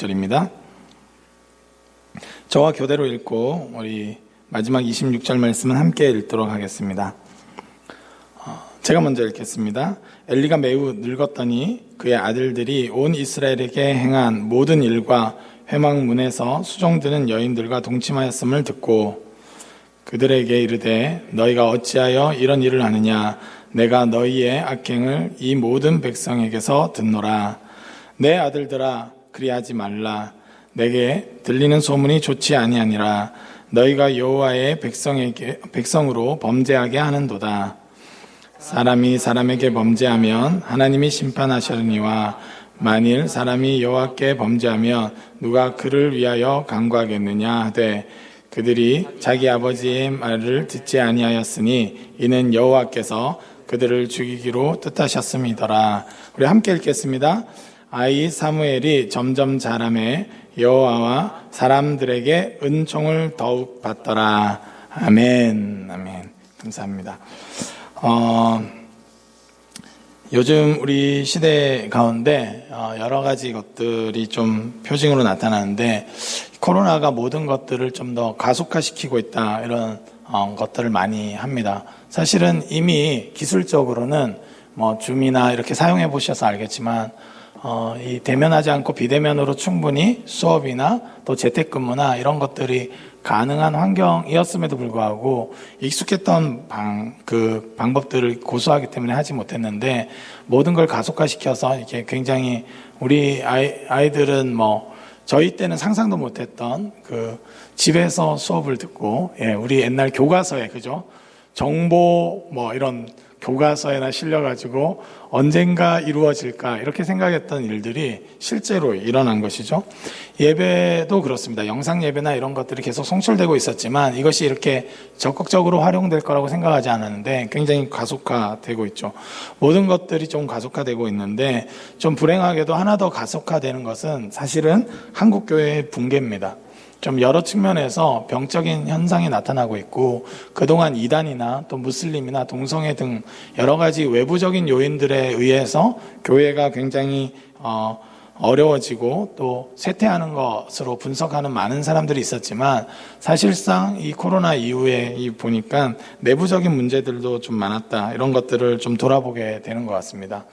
26절입니다. 저와 교대로 읽고 우리 마지막 26절 말씀은 함께 읽도록 하겠습니다. 제가 먼저 읽겠습니다. 엘리가 매우 늙었더니 그의 아들들이 온 이스라엘에게 행한 모든 일과 회막문에서 수종드는 여인들과 동침하였음을 듣고 그들에게 이르되 너희가 어찌하여 이런 일을 하느냐. 내가 너희의 악행을 이 모든 백성에게서 듣노라. 내 아들들아 그리하지 말라. 내게 들리는 소문이 좋지 아니하니라. 너희가 여호와의 백성으로 범죄하게 하는도다. 사람이 사람에게 범죄하면 하나님이 심판하시려니와 만일 사람이 여호와께 범죄하면 누가 그를 위하여 간구하겠느냐 하되 그들이 자기 아버지의 말을 듣지 아니하였으니 이는 여호와께서 그들을 죽이기로 뜻하셨음이더라. 우리 함께 읽겠습니다. 아이 사무엘이 점점 자라매 여호와와 사람들에게 은총을 더욱 받더라. 아멘. 아멘. 감사합니다. 요즘 우리 시대 가운데 여러 가지 것들이 좀 표징으로 나타나는데 코로나가 모든 것들을 좀 더 가속화시키고 있다 이런 것들을 많이 합니다. 사실은 이미 기술적으로는 뭐 줌이나 이렇게 사용해 보셔서 알겠지만 이 대면하지 않고 비대면으로 충분히 수업이나 또 재택근무나 이런 것들이 가능한 환경이었음에도 불구하고 익숙했던 방법들을 고수하기 때문에 하지 못했는데 모든 걸 가속화시켜서 이렇게 굉장히 우리 아이들은 뭐 저희 때는 상상도 못했던 그 집에서 수업을 듣고 우리 옛날 교과서에 그죠? 정보 뭐 이런 교과서에나 실려가지고 언젠가 이루어질까 이렇게 생각했던 일들이 실제로 일어난 것이죠. 예배도 그렇습니다. 영상 예배나 이런 것들이 계속 송출되고 있었지만 이것이 이렇게 적극적으로 활용될 거라고 생각하지 않았는데 굉장히 가속화되고 있죠. 모든 것들이 좀 가속화되고 있는데 좀 불행하게도 하나 더 가속화되는 것은 사실은 한국교회의 붕괴입니다. 좀 여러 측면에서 병적인 현상이 나타나고 있고 그동안 이단이나 또 무슬림이나 동성애 등 여러 가지 외부적인 요인들에 의해서 교회가 굉장히 어려워지고 또 쇠퇴하는 것으로 분석하는 많은 사람들이 있었지만 사실상 이 코로나 이후에 보니까 내부적인 문제들도 좀 많았다 이런 것들을 좀 돌아보게 되는 것 같습니다.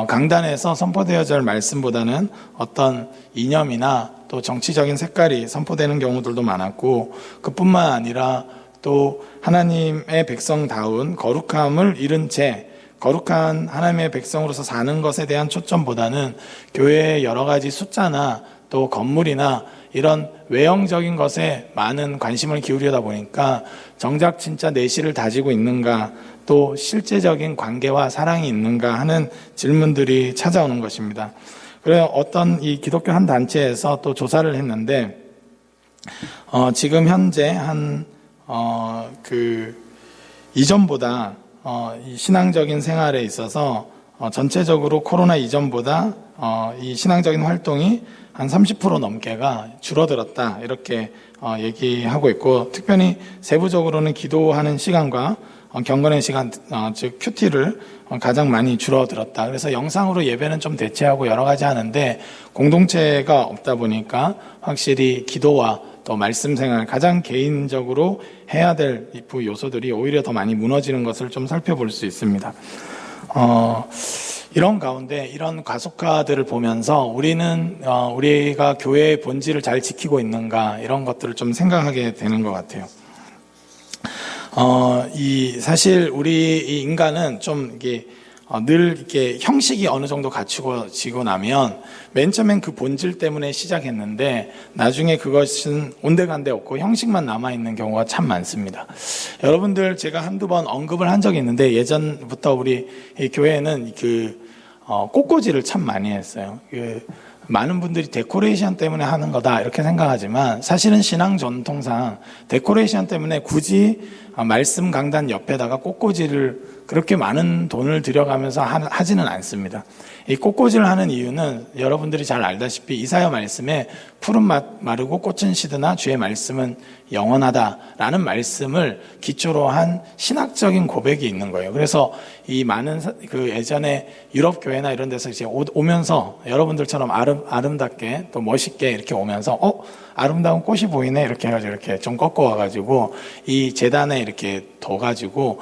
강단에서 선포되어질 말씀보다는 어떤 이념이나 또 정치적인 색깔이 선포되는 경우들도 많았고 그뿐만 아니라 또 하나님의 백성다운 거룩함을 잃은 채 거룩한 하나님의 백성으로서 사는 것에 대한 초점보다는 교회의 여러 가지 숫자나 또 건물이나 이런 외형적인 것에 많은 관심을 기울이다 보니까 정작 진짜 내실을 다지고 있는가 또 실제적인 관계와 사랑이 있는가 하는 질문들이 찾아오는 것입니다. 그래서 어떤 이 기독교 한 단체에서 또 조사를 했는데 지금 현재 이전보다 이 신앙적인 생활에 있어서 전체적으로 코로나 이전보다 이 신앙적인 활동이 한 30% 넘게가 줄어들었다 이렇게 얘기하고 있고 특별히 세부적으로는 기도하는 시간과 경건의 시간 즉 큐티를 가장 많이 줄어들었다. 그래서 영상으로 예배는 좀 대체하고 여러 가지 하는데 공동체가 없다 보니까 확실히 기도와 또 말씀 생활 가장 개인적으로 해야 될 요소들이 오히려 더 많이 무너지는 것을 좀 살펴볼 수 있습니다. 이런 가운데 이런 가속화들을 보면서 우리가 교회의 본질을 잘 지키고 있는가 이런 것들을 좀 생각하게 되는 것 같아요. 사실 우리 이 인간은 좀 이게 늘 이렇게 형식이 어느 정도 갖추어지고 나면 맨 처음엔 그 본질 때문에 시작했는데 나중에 그것은 온데간데 없고 형식만 남아있는 경우가 참 많습니다. 여러분들 제가 한두 번 언급을 한 적이 있는데 예전부터 우리 이 교회는 꽃꽂이를 참 많이 했어요. 많은 분들이 데코레이션 때문에 하는 거다 이렇게 생각하지만 사실은 신앙 전통상 데코레이션 때문에 굳이 말씀 강단 옆에다가 꽃꽂이를 그렇게 많은 돈을 들여가면서 하지는 않습니다. 이 꽃꽂이를 하는 이유는 여러분들이 잘 알다시피 이사야 말씀에 푸른 마르고 꽃은 시드나 주의 말씀은 영원하다라는 말씀을 기초로 한 신학적인 고백이 있는 거예요. 그래서 이 많은 예전에 유럽 교회나 이런 데서 이제 오면서 여러분들처럼 아름답게 또 멋있게 이렇게 오면서 아름다운 꽃이 보이네 이렇게 해가지고 이렇게 좀 꺾어 와가지고 이 제단에 이렇게 둬가지고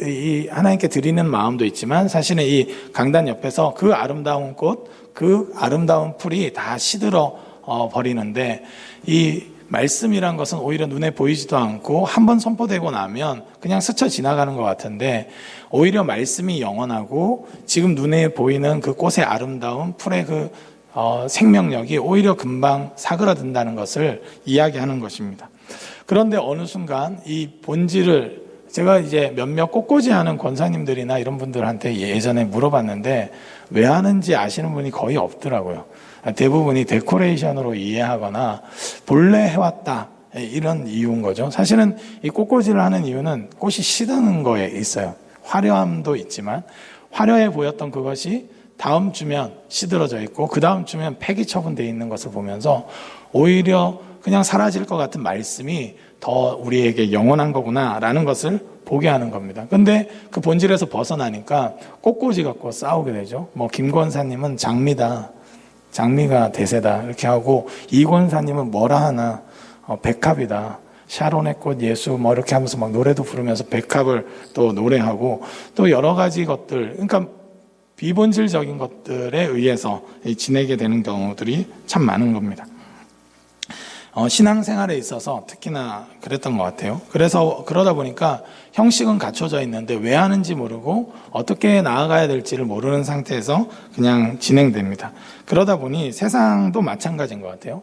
이 하나님께 드리는 마음도 있지만 사실은 이 강단 옆에서 그 아름다운 꽃, 그 아름다운 풀이 다 시들어 버리는데 이 말씀이란 것은 오히려 눈에 보이지도 않고 한번 선포되고 나면 그냥 스쳐 지나가는 것 같은데 오히려 말씀이 영원하고 지금 눈에 보이는 그 꽃의 아름다움, 풀의 그 생명력이 오히려 금방 사그라든다는 것을 이야기하는 것입니다. 그런데 어느 순간 이 본질을 제가 이제 몇몇 꽃꽂이 하는 권사님들이나 이런 분들한테 예전에 물어봤는데 왜 하는지 아시는 분이 거의 없더라고요. 대부분이 데코레이션으로 이해하거나 본래 해왔다 이런 이유인 거죠. 사실은 이 꽃꽂이를 하는 이유는 꽃이 시드는 거에 있어요. 화려함도 있지만 화려해 보였던 그것이 다음 주면 시들어져 있고 그 다음 주면 폐기 처분되어 있는 것을 보면서 오히려 그냥 사라질 것 같은 말씀이 더 우리에게 영원한 거구나라는 것을 보게 하는 겁니다. 근데 그 본질에서 벗어나니까 꽃꽂이 갖고 싸우게 되죠. 김 권사님은 장미가 대세다 이렇게 하고 이 권사님은 뭐라 하나 백합이다. 샤론의 꽃 예수 이렇게 하면서 막 노래도 부르면서 백합을 또 노래하고 또 여러 가지 것들 그러니까 비본질적인 것들에 의해서 지내게 되는 경우들이 참 많은 겁니다. 신앙생활에 있어서 특히나 그랬던 것 같아요. 그래서 그러다 보니까 형식은 갖춰져 있는데 왜 하는지 모르고 어떻게 나아가야 될지를 모르는 상태에서 그냥 진행됩니다. 그러다 보니 세상도 마찬가지인 것 같아요.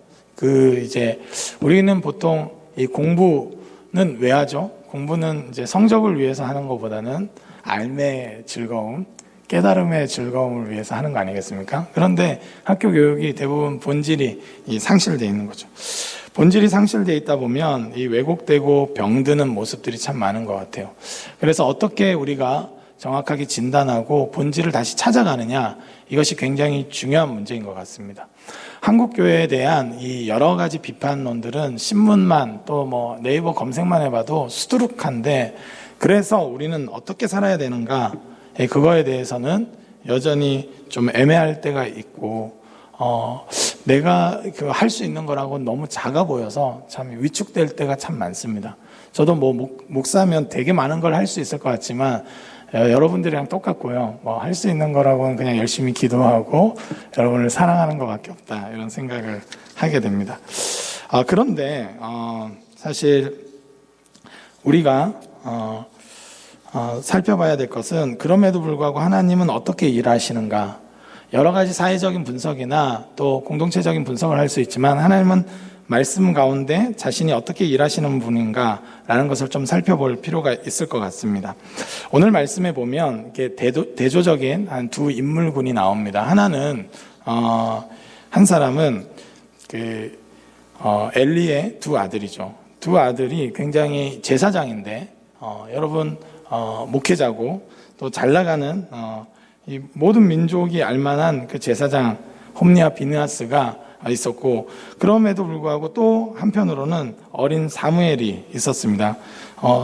이제 우리는 보통 이 공부는 왜 하죠? 공부는 이제 성적을 위해서 하는 것보다는 삶의 즐거움, 깨달음의 즐거움을 위해서 하는 거 아니겠습니까? 그런데 학교 교육이 대부분 본질이 상실되어 있는 거죠. 본질이 상실되어 있다 보면 이 왜곡되고 병드는 모습들이 참 많은 것 같아요. 그래서 어떻게 우리가 정확하게 진단하고 본질을 다시 찾아가느냐, 이것이 굉장히 중요한 문제인 것 같습니다. 한국 교회에 대한 이 여러 가지 비판론들은 신문만 또 네이버 검색만 해봐도 수두룩한데, 그래서 우리는 어떻게 살아야 되는가, 그거에 대해서는 여전히 좀 애매할 때가 있고, 내가 할 수 있는 거라고 너무 작아 보여서 참 위축될 때가 참 많습니다. 저도 목사면 되게 많은 걸 할 수 있을 것 같지만, 여러분들이랑 똑같고요. 할 수 있는 거라고는 그냥 열심히 기도하고 여러분을 사랑하는 것밖에 없다, 이런 생각을 하게 됩니다. 그런데 사실 우리가 살펴봐야 될 것은, 그럼에도 불구하고 하나님은 어떻게 일하시는가, 여러 가지 사회적인 분석이나 또 공동체적인 분석을 할 수 있지만 하나님은 말씀 가운데 자신이 어떻게 일하시는 분인가라는 것을 좀 살펴볼 필요가 있을 것 같습니다. 오늘 말씀에 보면 이렇게 대조적인 한 두 인물군이 나옵니다. 하나는 한 사람은 엘리의 두 아들이죠. 두 아들이 굉장히 제사장인데 여러분 목회자고 또 잘 나가는 이 모든 민족이 알만한 그 제사장 홈리와 비느하스가 있었고, 그럼에도 불구하고 또 한편으로는 어린 사무엘이 있었습니다.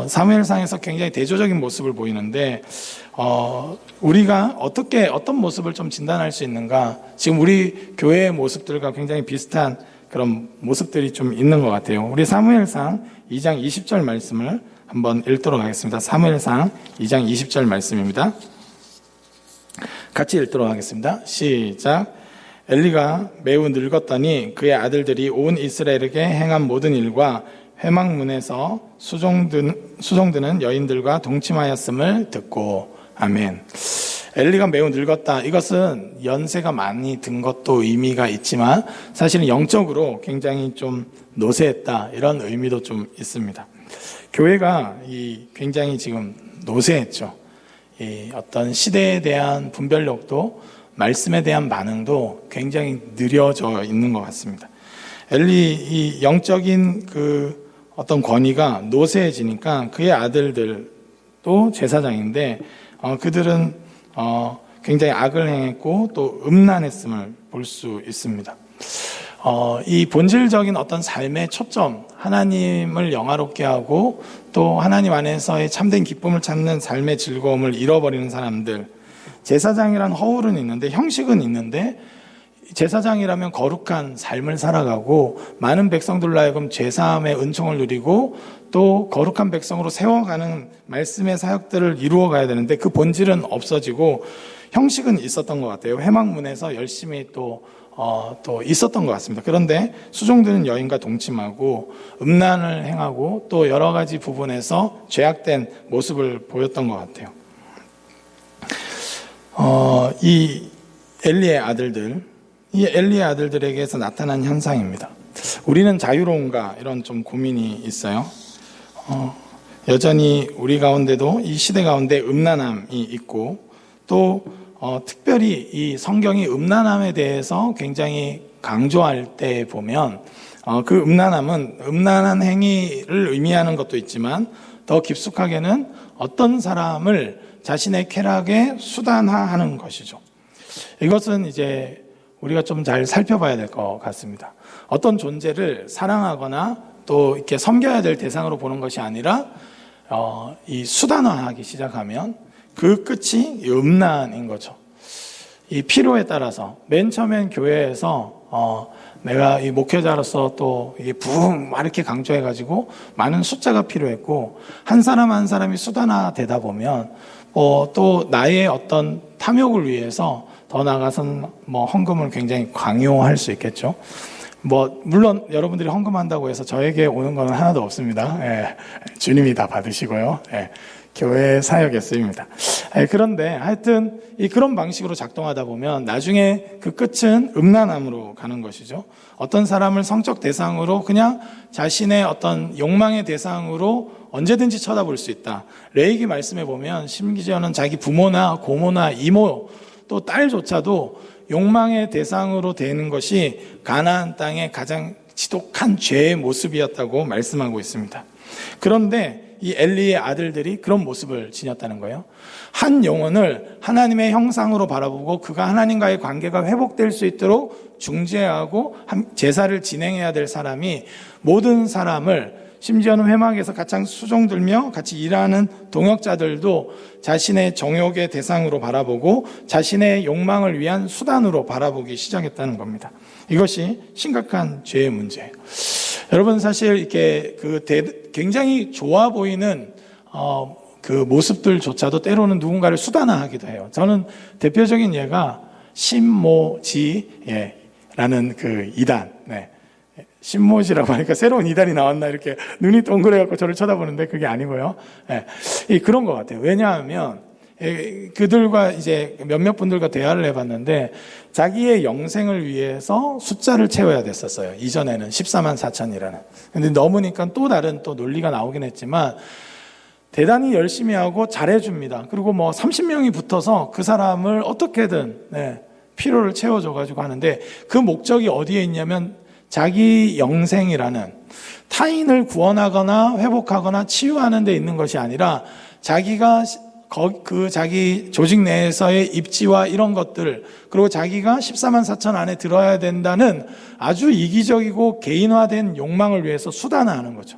사무엘상에서 굉장히 대조적인 모습을 보이는데, 우리가 어떤 모습을 좀 진단할 수 있는가, 지금 우리 교회의 모습들과 굉장히 비슷한 그런 모습들이 좀 있는 것 같아요. 우리 사무엘상 2장 20절 말씀을 한번 읽도록 하겠습니다. 사무엘상 2장 20절 말씀입니다. 같이 읽도록 하겠습니다. 시작. 엘리가 매우 늙었더니 그의 아들들이 온 이스라엘에게 행한 모든 일과 회막문에서 수종드는 여인들과 동침하였음을 듣고. 아멘. 엘리가 매우 늙었다. 이것은 연세가 많이 든 것도 의미가 있지만 사실은 영적으로 굉장히 좀 노쇠했다, 이런 의미도 좀 있습니다. 교회가 굉장히 지금 노쇠했죠. 이 어떤 시대에 대한 분별력도, 말씀에 대한 반응도 굉장히 느려져 있는 것 같습니다. 이 영적인 어떤 권위가 노쇠해지니까 그의 아들들도 제사장인데 그들은 굉장히 악을 행했고 또 음란했음을 볼 수 있습니다. 이 본질적인 어떤 삶의 초점, 하나님을 영화롭게 하고 또 하나님 안에서의 참된 기쁨을 찾는 삶의 즐거움을 잃어버리는 사람들, 제사장이란 허울은 있는데, 형식은 있는데 제사장이라면 거룩한 삶을 살아가고 많은 백성들로 하여금 죄사함의 은총을 누리고 또 거룩한 백성으로 세워가는 말씀의 사역들을 이루어 가야 되는데 그 본질은 없어지고 형식은 있었던 것 같아요. 회막문에서 열심히 또 있었던 것 같습니다. 그런데 수종드는 여인과 동침하고 음란을 행하고 또 여러 가지 부분에서 죄악된 모습을 보였던 것 같아요. 이 엘리의 아들들에게서 나타난 현상입니다. 우리는 자유로운가 이런 좀 고민이 있어요. 여전히 우리 가운데도 이 시대 가운데 음란함이 있고 또 특별히 이 성경이 음란함에 대해서 굉장히 강조할 때 보면 그 음란함은 음란한 행위를 의미하는 것도 있지만 더 깊숙하게는 어떤 사람을 자신의 쾌락에 수단화하는 것이죠. 이것은 이제 우리가 좀 잘 살펴봐야 될 것 같습니다. 어떤 존재를 사랑하거나 또 이렇게 섬겨야 될 대상으로 보는 것이 아니라 이 수단화하기 시작하면 그 끝이 음란인 거죠. 이 필요에 따라서 맨 처음엔 교회에서 내가 이 목회자로서 또 이게 부흥 막 이렇게 강조해가지고 많은 숫자가 필요했고 한 사람 한 사람이 수단화되다 보면 또 나의 어떤 탐욕을 위해서 더 나아가서는 헌금을 굉장히 강요할 수 있겠죠. 물론 여러분들이 헌금한다고 해서 저에게 오는 건 하나도 없습니다. 예, 주님이 다 받으시고요. 예, 교회 사역에 쓰입니다. 그런데 하여튼 그런 방식으로 작동하다 보면 나중에 그 끝은 음란함으로 가는 것이죠. 어떤 사람을 성적 대상으로 그냥 자신의 어떤 욕망의 대상으로 언제든지 쳐다볼 수 있다. 레위기 말씀에 보면 심지어는 자기 부모나 고모나 이모 또 딸조차도 욕망의 대상으로 되는 것이 가나안 땅의 가장 지독한 죄의 모습이었다고 말씀하고 있습니다. 그런데 이 엘리의 아들들이 그런 모습을 지녔다는 거예요. 한 영혼을 하나님의 형상으로 바라보고 그가 하나님과의 관계가 회복될 수 있도록 중재하고 제사를 진행해야 될 사람이 모든 사람을 심지어는 회막에서 가장 수종들며 같이 일하는 동역자들도 자신의 정욕의 대상으로 바라보고 자신의 욕망을 위한 수단으로 바라보기 시작했다는 겁니다. 이것이 심각한 죄의 문제예요. 여러분 사실 이렇게 굉장히 좋아 보이는 그 모습들조차도 때로는 누군가를 수단화하기도 해요. 저는 대표적인 예가 신모지라는 그 이단. 네. 신모지라고 하니까 새로운 이단이 나왔나 이렇게 눈이 동그래갖고 저를 쳐다보는데 그게 아니고요. 네. 그런 것 같아요. 왜냐하면 그들과 이제 몇몇 분들과 대화를 해봤는데 자기의 영생을 위해서 숫자를 채워야 됐었어요. 이전에는 14만 4천이라는. 근데 넘으니까 또 다른 또 논리가 나오긴 했지만 대단히 열심히 하고 잘해줍니다. 그리고 30명이 붙어서 그 사람을 어떻게든 필요를 채워줘가지고 하는데 그 목적이 어디에 있냐면 자기 영생이라는 타인을 구원하거나 회복하거나 치유하는 데 있는 것이 아니라 자기가 자기 조직 내에서의 입지와 이런 것들 그리고 자기가 14만 4천 안에 들어야 된다는 아주 이기적이고 개인화된 욕망을 위해서 수단화하는 거죠.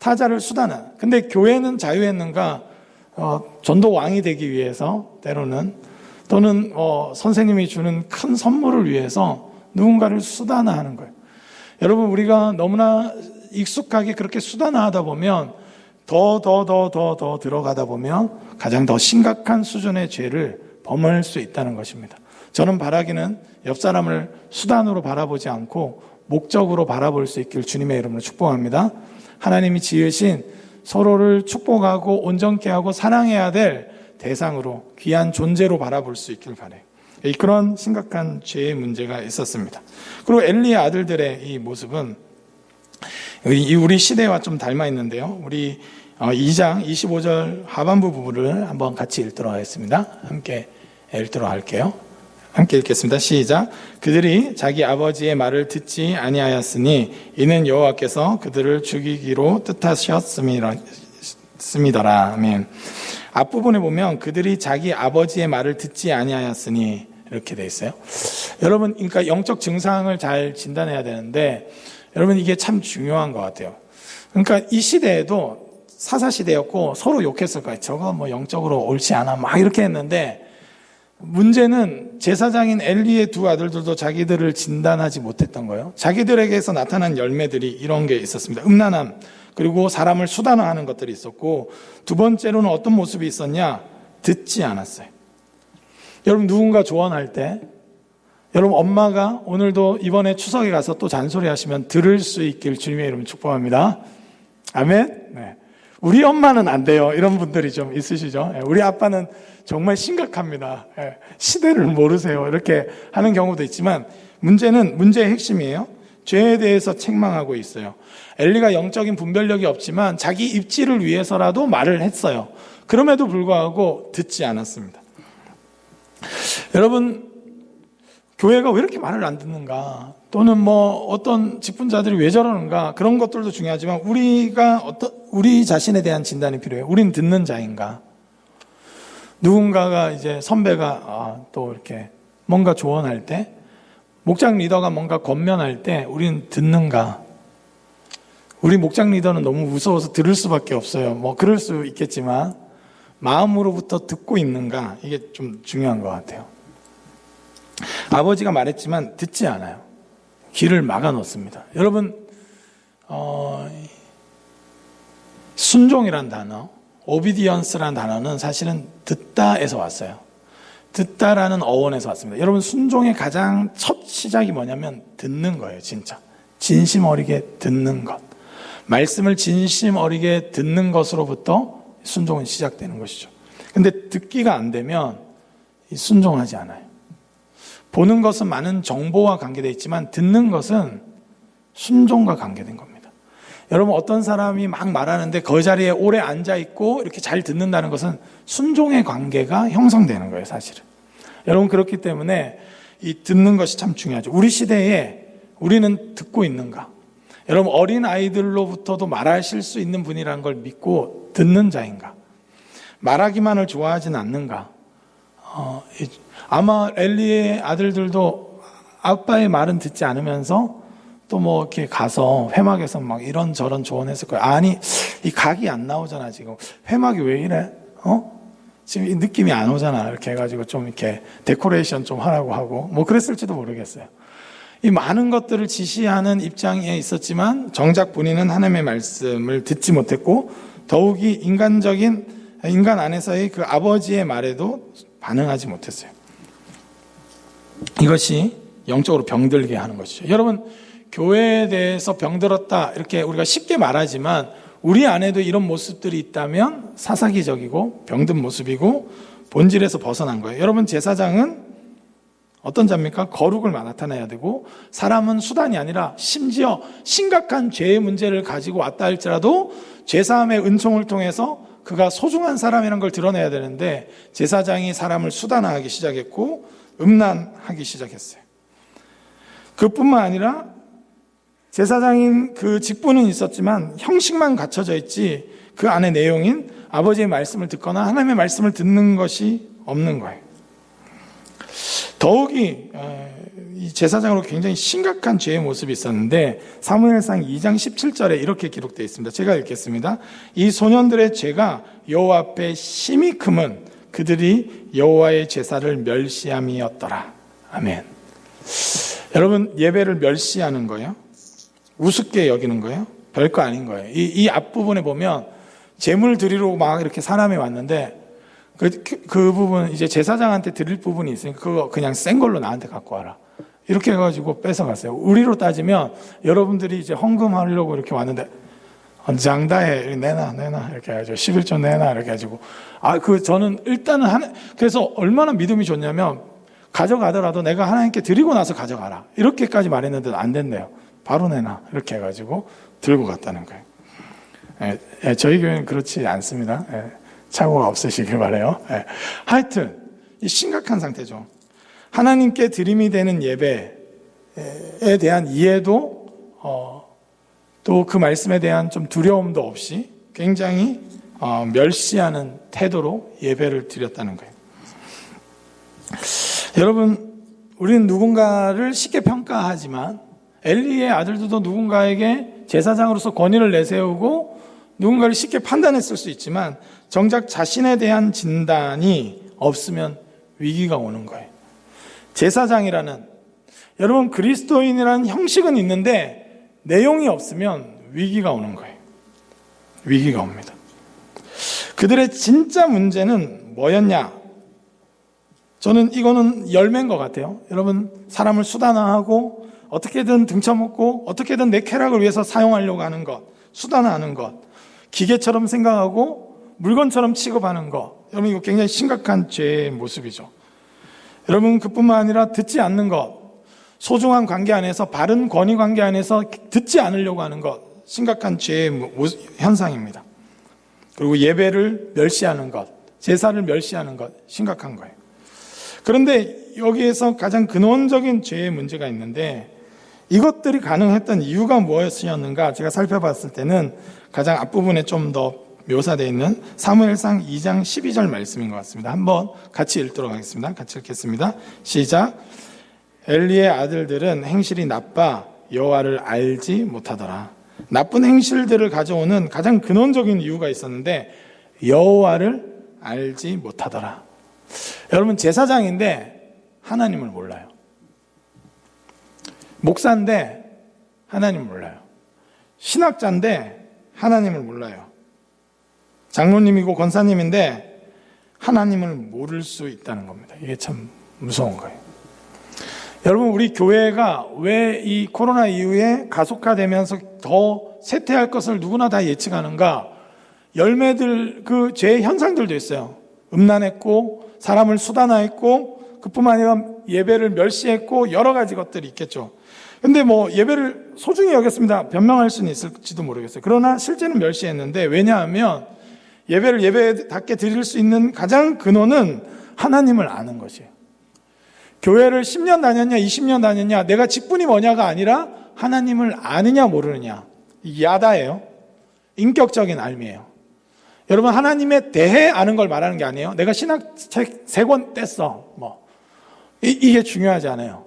타자를 수단화. 근데 교회는 자유했는가? 전도 왕이 되기 위해서 때로는 또는 선생님이 주는 큰 선물을 위해서 누군가를 수단화하는 거예요. 여러분 우리가 너무나 익숙하게 그렇게 수단화하다 보면 더 들어가다 보면 가장 더 심각한 수준의 죄를 범할 수 있다는 것입니다. 저는 바라기는 옆 사람을 수단으로 바라보지 않고 목적으로 바라볼 수 있길 주님의 이름으로 축복합니다. 하나님이 지으신 서로를 축복하고 온전케 하고 사랑해야 될 대상으로 귀한 존재로 바라볼 수 있길 바라요. 그런 심각한 죄의 문제가 있었습니다. 그리고 엘리의 아들들의 이 모습은 우리 시대와 좀 닮아 있는데요. 우리 2장 25절 하반부 부분을 한번 같이 읽도록 하겠습니다. 함께 읽도록 할게요. 함께 읽겠습니다. 시작. 그들이 자기 아버지의 말을 듣지 아니하였으니 이는 여호와께서 그들을 죽이기로 뜻하셨음이더라. 아멘. 앞부분에 보면 그들이 자기 아버지의 말을 듣지 아니하였으니 이렇게 돼 있어요. 여러분, 그러니까 영적 증상을 잘 진단해야 되는데 여러분 이게 참 중요한 것 같아요. 그러니까 이 시대에도 사사시대였고 서로 욕했을 거예요. 저거 영적으로 옳지 않아 막 이렇게 했는데 문제는 제사장인 엘리의 두 아들들도 자기들을 진단하지 못했던 거예요. 자기들에게서 나타난 열매들이 이런 게 있었습니다. 음란함, 그리고 사람을 수단화하는 것들이 있었고, 두 번째로는 어떤 모습이 있었냐? 듣지 않았어요. 여러분, 누군가 조언할 때, 여러분 엄마가 오늘도 이번에 추석에 가서 또 잔소리하시면 들을 수 있길 주님의 이름으로 축복합니다. 아멘. 네. 우리 엄마는 안 돼요. 이런 분들이 좀 있으시죠. 우리 아빠는 정말 심각합니다. 시대를 모르세요. 이렇게 하는 경우도 있지만, 문제의 핵심이에요. 죄에 대해서 책망하고 있어요. 엘리가 영적인 분별력이 없지만 자기 입지를 위해서라도 말을 했어요. 그럼에도 불구하고 듣지 않았습니다. 여러분, 교회가 왜 이렇게 말을 안 듣는가? 또는 어떤 직분자들이 왜 저러는가? 그런 것들도 중요하지만 우리 자신에 대한 진단이 필요해요. 우린 듣는 자인가? 누군가가 이제 선배가 또 이렇게 뭔가 조언할 때, 목장 리더가 뭔가 권면할 때 우리는 듣는가? 우리 목장 리더는 너무 무서워서 들을 수밖에 없어요. 그럴 수 있겠지만 마음으로부터 듣고 있는가? 이게 좀 중요한 것 같아요. 아버지가 말했지만 듣지 않아요. 귀를 막아 놓습니다. 여러분, 순종이란 단어, obedience라는 단어는 사실은 듣다에서 왔어요. 듣다라는 어원에서 왔습니다. 여러분, 순종의 가장 첫 시작이 뭐냐면 듣는 거예요. 진짜 진심 어리게 듣는 것, 말씀을 진심 어리게 듣는 것으로부터 순종은 시작되는 것이죠. 근데 듣기가 안 되면 순종하지 않아요. 보는 것은 많은 정보와 관계되어 있지만 듣는 것은 순종과 관계된 겁니다. 여러분, 어떤 사람이 막 말하는데 그 자리에 오래 앉아있고 이렇게 잘 듣는다는 것은 순종의 관계가 형성되는 거예요, 사실은. 여러분, 그렇기 때문에 이 듣는 것이 참 중요하죠. 우리 시대에 우리는 듣고 있는가? 여러분, 어린 아이들로부터도 말하실 수 있는 분이라는 걸 믿고 듣는 자인가? 말하기만을 좋아하진 않는가? 아마 엘리의 아들들도 아빠의 말은 듣지 않으면서 또 이렇게 가서 회막에서 막 이런저런 조언했을 거예요. 아니, 이 각이 안 나오잖아, 지금. 회막이 왜 이래? 지금 이 느낌이 안 오잖아. 이렇게 해가지고 좀 이렇게 데코레이션 좀 하라고 하고, 그랬을지도 모르겠어요. 이 많은 것들을 지시하는 입장에 있었지만, 정작 본인은 하나님의 말씀을 듣지 못했고, 더욱이 인간 안에서의 그 아버지의 말에도 반응하지 못했어요. 이것이 영적으로 병들게 하는 것이죠. 여러분, 교회에 대해서 병들었다 이렇게 우리가 쉽게 말하지만 우리 안에도 이런 모습들이 있다면 사사기적이고 병든 모습이고 본질에서 벗어난 거예요. 여러분, 제사장은 어떤 자입니까? 거룩을 나타내야 되고, 사람은 수단이 아니라 심지어 심각한 죄의 문제를 가지고 왔다 할지라도 죄사함의 은총을 통해서 그가 소중한 사람이라는 걸 드러내야 되는데, 제사장이 사람을 수단화하기 시작했고 음란하기 시작했어요. 그뿐만 아니라 제사장인 그 직분은 있었지만 형식만 갖춰져 있지 그 안에 내용인 아버지의 말씀을 듣거나 하나님의 말씀을 듣는 것이 없는 거예요. 더욱이 이 제사장으로 굉장히 심각한 죄의 모습이 있었는데, 사무엘상 2장 17절에 이렇게 기록되어 있습니다. 제가 읽겠습니다. 이 소년들의 죄가 여호와 앞에 심히 크면 그들이 여호와의 제사를 멸시함이었더라. 아멘. 여러분, 예배를 멸시하는 거예요? 우습게 여기는 거예요? 별거 아닌 거예요. 이 앞부분에 보면 제물 드리러 막 이렇게 사람이 왔는데 그 부분, 이제 제사장한테 드릴 부분이 있으니까 그거 그냥 센 걸로 나한테 갖고 와라. 이렇게 해가지고 뺏어갔어요. 우리로 따지면 여러분들이 이제 헌금하려고 이렇게 왔는데 장다해 내놔 이렇게 해가지고 11조 내놔 이렇게 해가지고 저는 일단은 그래서 얼마나 믿음이 좋냐면, 가져가더라도 내가 하나님께 드리고 나서 가져가라 이렇게까지 말했는데도 안 된대요. 바로 내놔 이렇게 해가지고 들고 갔다는 거예요. 저희 교회는 그렇지 않습니다. 착오가 없으시길 바라요. 하여튼 이 심각한 상태죠. 하나님께 드림이 되는 예배에 대한 이해도 또 그 말씀에 대한 좀 두려움도 없이 굉장히 멸시하는 태도로 예배를 드렸다는 거예요. 여러분, 우리는 누군가를 쉽게 평가하지만 엘리의 아들들도 누군가에게 제사장으로서 권위를 내세우고 누군가를 쉽게 판단했을 수 있지만, 정작 자신에 대한 진단이 없으면 위기가 오는 거예요. 제사장이라는, 여러분 그리스도인이라는 형식은 있는데 내용이 없으면 위기가 오는 거예요. 위기가 옵니다. 그들의 진짜 문제는 뭐였냐? 저는 이거는 열매인 것 같아요. 여러분, 사람을 수단화하고 어떻게든 등쳐먹고 어떻게든 내 쾌락을 위해서 사용하려고 하는 것, 수단화하는 것, 기계처럼 생각하고 물건처럼 취급하는 것, 여러분 이거 굉장히 심각한 죄의 모습이죠. 여러분, 그뿐만 아니라 듣지 않는 것, 소중한 관계 안에서, 바른 권위 관계 안에서 듣지 않으려고 하는 것, 심각한 죄의 현상입니다. 그리고 예배를 멸시하는 것, 제사를 멸시하는 것, 심각한 거예요. 그런데 여기에서 가장 근원적인 죄의 문제가 있는데, 이것들이 가능했던 이유가 무엇이었는가 제가 살펴봤을 때는 가장 앞부분에 좀 더 묘사되어 있는 사무엘상 2장 12절 말씀인 것 같습니다. 한번 같이 읽도록 하겠습니다. 같이 읽겠습니다. 시작. 엘리의 아들들은 행실이 나빠 여호와를 알지 못하더라. 나쁜 행실들을 가져오는 가장 근원적인 이유가 있었는데 여호와를 알지 못하더라. 여러분, 제사장인데 하나님을 몰라요. 목사인데 하나님을 몰라요. 신학자인데 하나님을 몰라요. 장로님이고 권사님인데 하나님을 모를 수 있다는 겁니다. 이게 참 무서운 거예요. 여러분, 우리 교회가 왜 이 코로나 이후에 가속화되면서 더 쇠퇴할 것을 누구나 다 예측하는가? 열매들, 그 죄의 현상들도 있어요. 음란했고 사람을 수단화했고 그뿐만 아니라 예배를 멸시했고 여러 가지 것들이 있겠죠. 근데 뭐 예배를 소중히 여겼습니다. 변명할 수는 있을지도 모르겠어요. 그러나 실제는 멸시했는데, 왜냐하면 예배를 예배답게 드릴 수 있는 가장 근원은 하나님을 아는 것이에요. 교회를 10년 다녔냐 20년 다녔냐, 내가 직분이 뭐냐가 아니라 하나님을 아느냐 모르느냐, 이게 야다예요. 인격적인 알미예요. 여러분, 하나님에 대해 아는 걸 말하는 게 아니에요. 내가 신학책 3권 뗐어, 뭐 이게 중요하지 않아요.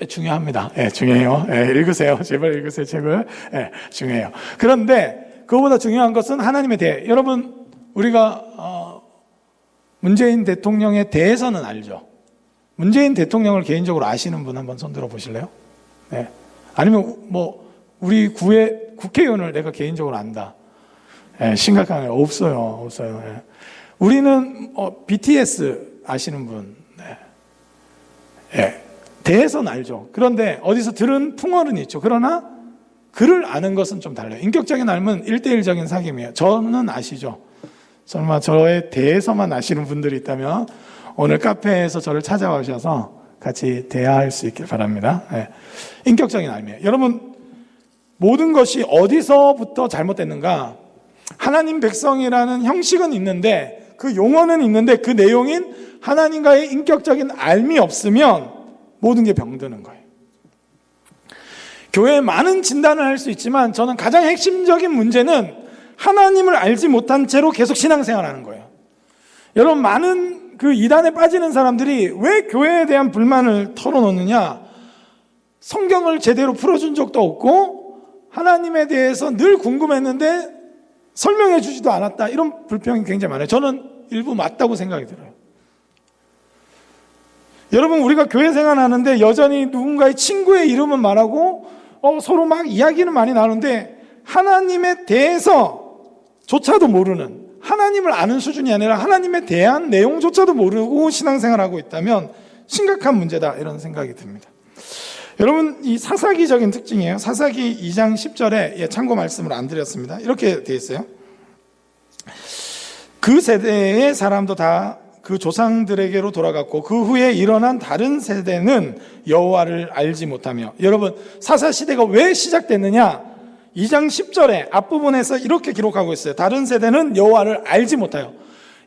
중요합니다. 예, 중요해요. 예, 읽으세요. 제발 읽으세요. 책을. 예, 중요해요. 그런데 그거보다 중요한 것은 하나님에 대해. 여러분, 우리가 문재인 대통령에 대해서는 알죠. 문재인 대통령을 개인적으로 아시는 분 한번 손 들어 보실래요? 네. 아니면 뭐 우리 국회의원을 내가 개인적으로 안다. 네, 심각한 거 없어요. 네. 우리는 BTS 아시는 분. 네. 네. 대해서는 알죠. 그런데 어디서 들은 풍월은 있죠. 그러나 그를 아는 것은 좀 달라요. 인격적인 알면 1대1적인 사귐이에요. 저는 아시죠? 설마 저에 대해서만 아시는 분들이 있다면 오늘 카페에서 저를 찾아오셔서 같이 대화할 수 있길 바랍니다. 네. 인격적인 알미예요. 여러분, 모든 것이 어디서부터 잘못됐는가? 하나님 백성이라는 형식은 있는데, 그 용어는 있는데, 그 내용인 하나님과의 인격적인 알미 없으면 모든 게 병드는 거예요. 교회에 많은 진단을 할 수 있지만 저는 가장 핵심적인 문제는 하나님을 알지 못한 채로 계속 신앙생활하는 거예요. 여러분, 많은 그 이단에 빠지는 사람들이 왜 교회에 대한 불만을 털어놓느냐? 성경을 제대로 풀어준 적도 없고 하나님에 대해서 늘 궁금했는데 설명해 주지도 않았다. 이런 불평이 굉장히 많아요. 저는 일부 맞다고 생각이 들어요. 여러분, 우리가 교회 생활하는데 여전히 누군가의 친구의 이름은 말하고 서로 막 이야기는 많이 나누는데 하나님에 대해서조차도 모르는, 하나님을 아는 수준이 아니라 하나님에 대한 내용조차도 모르고 신앙생활하고 있다면 심각한 문제다, 이런 생각이 듭니다. 여러분, 이 사사기적인 특징이에요. 사사기 2장 10절에 참고 말씀을 안 드렸습니다. 이렇게 되어 있어요. 그 세대의 사람도 다 그 조상들에게로 돌아갔고 그 후에 일어난 다른 세대는 여호와를 알지 못하며. 여러분, 사사시대가 왜 시작됐느냐? 2장 10절에 앞부분에서 이렇게 기록하고 있어요. 다른 세대는 여호와를 알지 못해요.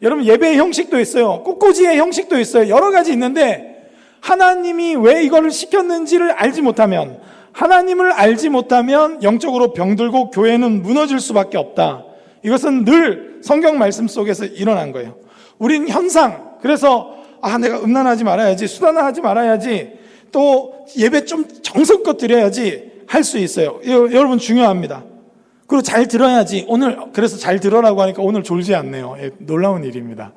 여러분, 예배의 형식도 있어요. 꽃꽂이의 형식도 있어요. 여러 가지 있는데 하나님이 왜 이거를 시켰는지를 알지 못하면, 하나님을 알지 못하면 영적으로 병들고 교회는 무너질 수밖에 없다. 이것은 늘 성경 말씀 속에서 일어난 거예요. 우린 현상, 그래서 내가 음란하지 말아야지, 수단화하지 말아야지, 또 예배 좀 정성껏 드려야지 할 수 있어요. 여러분, 중요합니다. 그리고 잘 들어야지. 오늘 그래서 잘 들어라고 하니까 오늘 졸지 않네요. 놀라운 일입니다.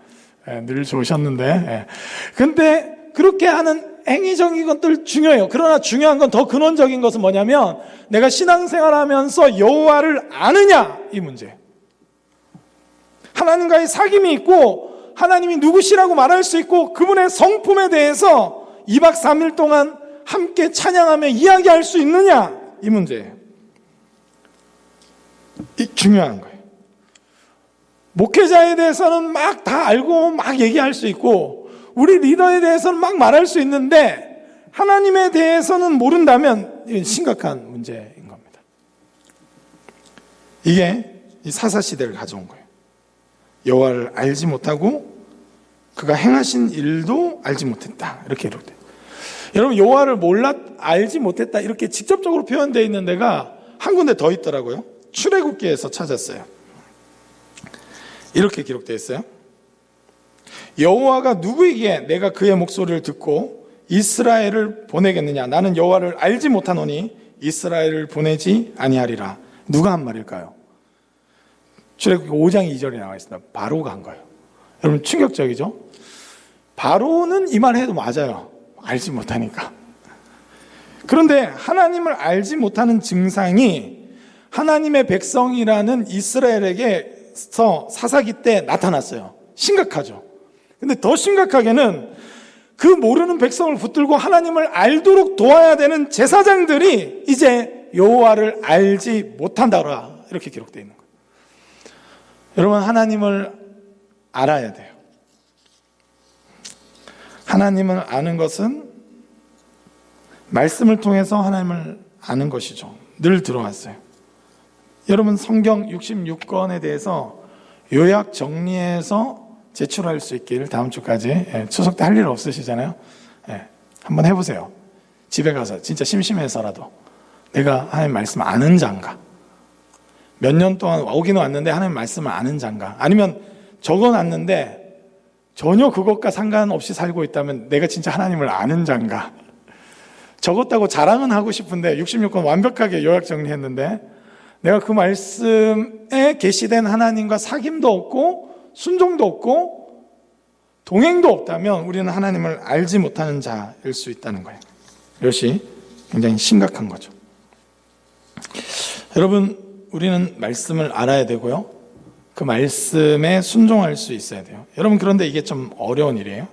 늘 좋으셨는데. 근데 그렇게 하는 행위적인 것들 중요해요. 그러나 중요한 건 더 근원적인 것은 뭐냐면 내가 신앙생활하면서 여호와를 아느냐 이 문제. 하나님과의 사귐이 있고 하나님이 누구시라고 말할 수 있고 그분의 성품에 대해서 2박 3일 동안 함께 찬양하며 이야기할 수 있느냐 이 문제예요. 이 중요한 거예요. 목회자에 대해서는 막 다 알고 막 얘기할 수 있고 우리 리더에 대해서는 막 말할 수 있는데 하나님에 대해서는 모른다면 이건 심각한 문제인 겁니다. 이게 이 사사시대를 가져온 거예요. 여호와를 알지 못하고 그가 행하신 일도 알지 못했다 이렇게 기록돼요. 여러분 여호와를 알지 못했다 이렇게 직접적으로 표현되어 있는 데가 한 군데 더 있더라고요. 출애굽기에서 찾았어요. 이렇게 기록되어 있어요. 여호와가 누구에게 내가 그의 목소리를 듣고 이스라엘을 보내겠느냐? 나는 여호와를 알지 못하노니 이스라엘을 보내지 아니하리라. 누가 한 말일까요? 출애굽기 5장 2절에 나와 있습니다. 바로가 한 거예요. 여러분 충격적이죠? 바로는 이 말 해도 맞아요. 알지 못하니까. 그런데 하나님을 알지 못하는 증상이 하나님의 백성이라는 이스라엘에게서 사사기 때 나타났어요. 심각하죠. 근데 더 심각하게는 그 모르는 백성을 붙들고 하나님을 알도록 도와야 되는 제사장들이 이제 여호와를 알지 못한다라 이렇게 기록되어 있는 거예요. 여러분 하나님을 알아야 돼요. 하나님을 아는 것은 말씀을 통해서 하나님을 아는 것이죠. 늘 들어왔어요. 여러분 성경 66권에 대해서 요약 정리해서 제출할 수 있기를 다음 주까지 추석 때 할 일 없으시잖아요. 한번 해보세요. 집에 가서 진짜 심심해서라도 내가 하나님 말씀 아는 자인가, 몇 년 동안 오기는 왔는데 하나님 말씀을 아는 자인가, 아니면 적어놨는데 전혀 그것과 상관없이 살고 있다면 내가 진짜 하나님을 아는 자인가. 적었다고 자랑은 하고 싶은데 66권 완벽하게 요약 정리했는데 내가 그 말씀에 계시된 하나님과 사귐도 없고 순종도 없고 동행도 없다면 우리는 하나님을 알지 못하는 자일 수 있다는 거예요. 이것이 굉장히 심각한 거죠. 여러분 우리는 말씀을 알아야 되고요. 그 말씀에 순종할 수 있어야 돼요. 여러분 그런데 이게 좀 어려운 일이에요.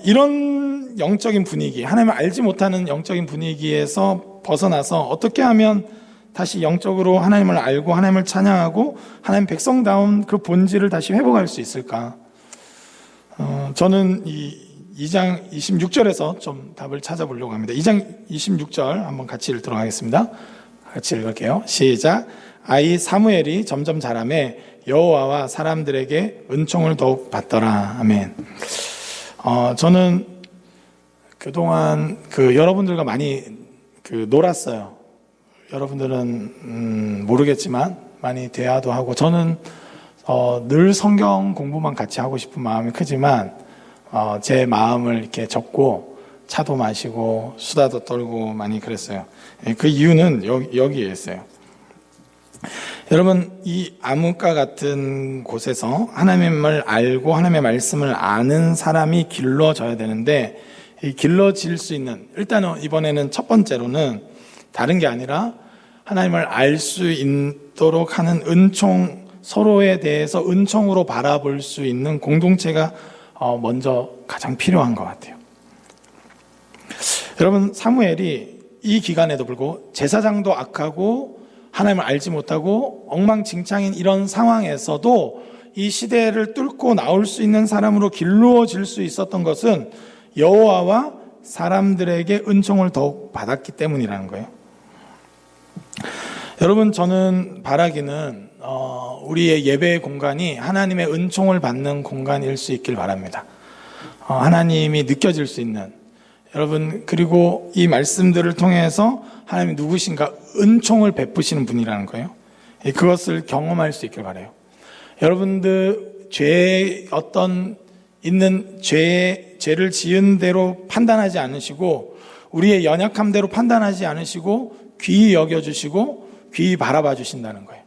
이런 영적인 분위기, 하나님을 알지 못하는 영적인 분위기에서 벗어나서 어떻게 하면 다시 영적으로 하나님을 알고 하나님을 찬양하고 하나님 백성다운 그 본질을 다시 회복할 수 있을까? 저는 이 2장 26절에서 좀 답을 찾아보려고 합니다. 2장 26절 한번 같이 읽도록 하겠습니다. 같이 읽을게요. 시작. 아이 사무엘이 점점 자라매 여호와와 사람들에게 은총을 더욱 받더라. 아멘. 저는 그동안 여러분들과 많이 놀았어요. 여러분들은 모르겠지만 많이 대화도 하고 저는 늘 성경 공부만 같이 하고 싶은 마음이 크지만 제 마음을 이렇게 접고 차도 마시고 수다도 떨고 많이 그랬어요. 그 이유는 여기에 있어요. 여러분 이 암흑과 같은 곳에서 하나님을 알고 하나님의 말씀을 아는 사람이 길러져야 되는데 이 길러질 수 있는, 일단은 이번에는 첫 번째로는 다른 게 아니라 하나님을 알 수 있도록 하는 은총, 서로에 대해서 은총으로 바라볼 수 있는 공동체가 먼저 가장 필요한 것 같아요. 여러분 사무엘이 이 기간에도 불구하고 제사장도 악하고 하나님을 알지 못하고 엉망진창인 이런 상황에서도 이 시대를 뚫고 나올 수 있는 사람으로 길러질 수 있었던 것은 여호와와 사람들에게 은총을 더욱 받았기 때문이라는 거예요. 여러분 저는 바라기는 우리의 예배의 공간이 하나님의 은총을 받는 공간일 수 있길 바랍니다. 하나님이 느껴질 수 있는, 여러분 그리고 이 말씀들을 통해서 하나님이 누구신가 은총을 베푸시는 분이라는 거예요. 그것을 경험할 수 있길 바라요. 여러분들 죄의 죄를 지은 대로 판단하지 않으시고 우리의 연약함대로 판단하지 않으시고 귀히 여겨주시고 귀히 바라봐 주신다는 거예요.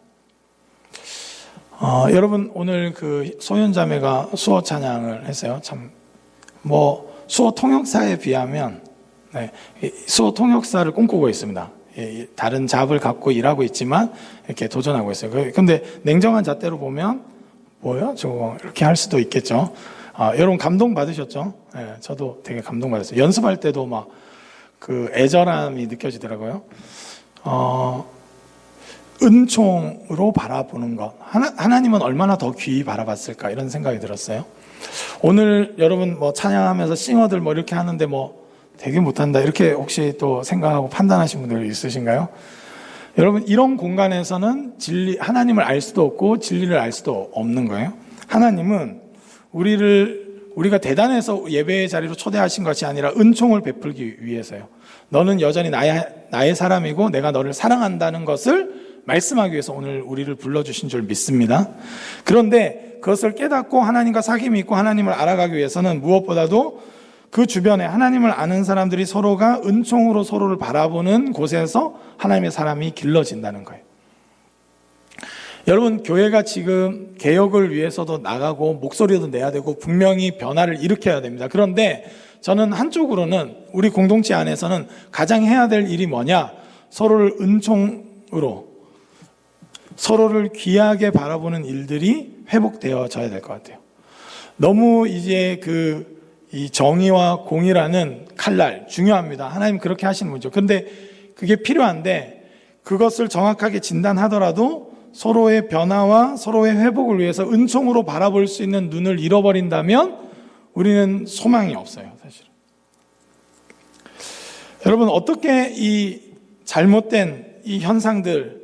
여러분 오늘 그 소연자매가 수어 찬양을 했어요. 참 수어 통역사에 비하면 수어 통역사를 꿈꾸고 있습니다. 다른 잡을 갖고 일하고 있지만 이렇게 도전하고 있어요. 근데 냉정한 잣대로 보면 뭐야 저거 이렇게 할 수도 있겠죠. 여러분 감동 받으셨죠? 저도 되게 감동 받았어요. 연습할 때도 막 그 애절함이 느껴지더라고요. 은총으로 바라보는 것. 하나님은 얼마나 더 귀히 바라봤을까 이런 생각이 들었어요. 오늘 여러분 찬양하면서 싱어들 이렇게 하는데 되게 못한다 이렇게 혹시 또 생각하고 판단하신 분들 있으신가요? 여러분 이런 공간에서는 하나님을 알 수도 없고 진리를 알 수도 없는 거예요. 하나님은 우리가 대단해서 예배의 자리로 초대하신 것이 아니라 은총을 베풀기 위해서요. 너는 여전히 나의 사람이고 내가 너를 사랑한다는 것을 말씀하기 위해서 오늘 우리를 불러주신 줄 믿습니다. 그런데 그것을 깨닫고 하나님과 사귐이 있고 하나님을 알아가기 위해서는 무엇보다도 그 주변에 하나님을 아는 사람들이 서로가 은총으로 서로를 바라보는 곳에서 하나님의 사람이 길러진다는 거예요. 여러분 교회가 지금 개혁을 위해서도 나가고 목소리도 내야 되고 분명히 변화를 일으켜야 됩니다. 그런데 저는 한쪽으로는 우리 공동체 안에서는 가장 해야 될 일이 뭐냐? 서로를 은총으로 서로를 귀하게 바라보는 일들이 회복되어져야 될 것 같아요. 너무 이제 이 정의와 공의라는 칼날 중요합니다. 하나님 그렇게 하시는 분이죠. 그런데 그게 필요한데 그것을 정확하게 진단하더라도 서로의 변화와 서로의 회복을 위해서 은총으로 바라볼 수 있는 눈을 잃어버린다면 우리는 소망이 없어요, 사실은. 여러분, 어떻게 이 잘못된 이 현상들을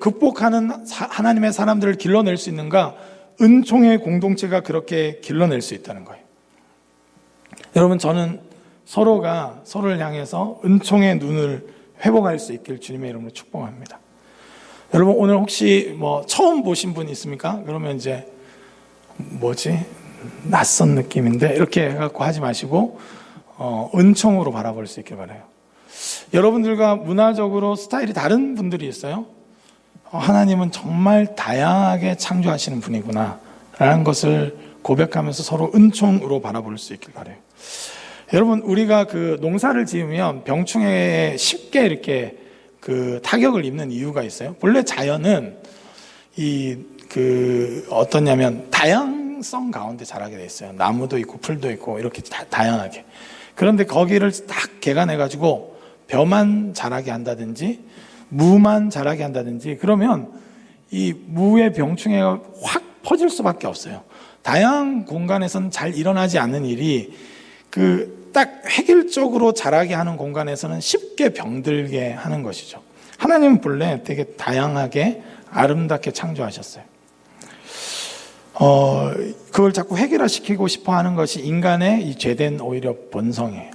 극복하는 하나님의 사람들을 길러낼 수 있는가? 은총의 공동체가 그렇게 길러낼 수 있다는 거예요. 여러분, 저는 서로가 서로를 향해서 은총의 눈을 회복할 수 있길 주님의 이름으로 축복합니다. 여러분 오늘 혹시 처음 보신 분 있습니까? 그러면 이제 낯선 느낌인데 이렇게 해갖고 하지 마시고 은총으로 바라볼 수 있길 바라요. 여러분들과 문화적으로 스타일이 다른 분들이 있어요. 하나님은 정말 다양하게 창조하시는 분이구나 라는 것을 고백하면서 서로 은총으로 바라볼 수 있길 바라요. 여러분 우리가 농사를 지으면 병충해에 쉽게 이렇게 타격을 입는 이유가 있어요. 본래 자연은 어떠냐면 다양성 가운데 자라게 돼 있어요. 나무도 있고 풀도 있고 이렇게 다양하게. 그런데 거기를 딱 개간해가지고 벼만 자라게 한다든지 무만 자라게 한다든지 그러면 이 무의 병충해가 확 퍼질 수밖에 없어요. 다양한 공간에서는 잘 일어나지 않는 일이 딱 획일적으로 자라게 하는 공간에서는 쉽게 병들게 하는 것이죠. 하나님은 본래 되게 다양하게 아름답게 창조하셨어요. 그걸 자꾸 획일화시키고 싶어 하는 것이 인간의 이 죄된 오히려 본성이에요.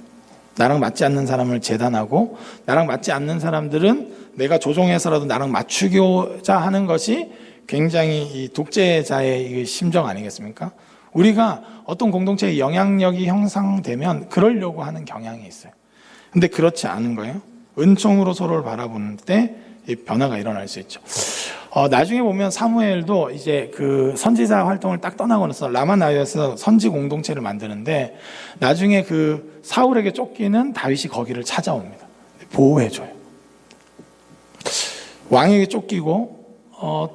나랑 맞지 않는 사람을 재단하고 나랑 맞지 않는 사람들은 내가 조종해서라도 나랑 맞추고자 하는 것이 굉장히 이 독재자의 심정 아니겠습니까? 우리가 어떤 공동체의 영향력이 형성되면 그러려고 하는 경향이 있어요. 근데 그렇지 않은 거예요. 은총으로 서로를 바라보는 때 이 변화가 일어날 수 있죠. 나중에 보면 사무엘도 이제 선지자 활동을 딱 떠나고 나서 라마나요에서 선지 공동체를 만드는데 나중에 사울에게 쫓기는 다윗이 거기를 찾아옵니다. 보호해줘요. 왕에게 쫓기고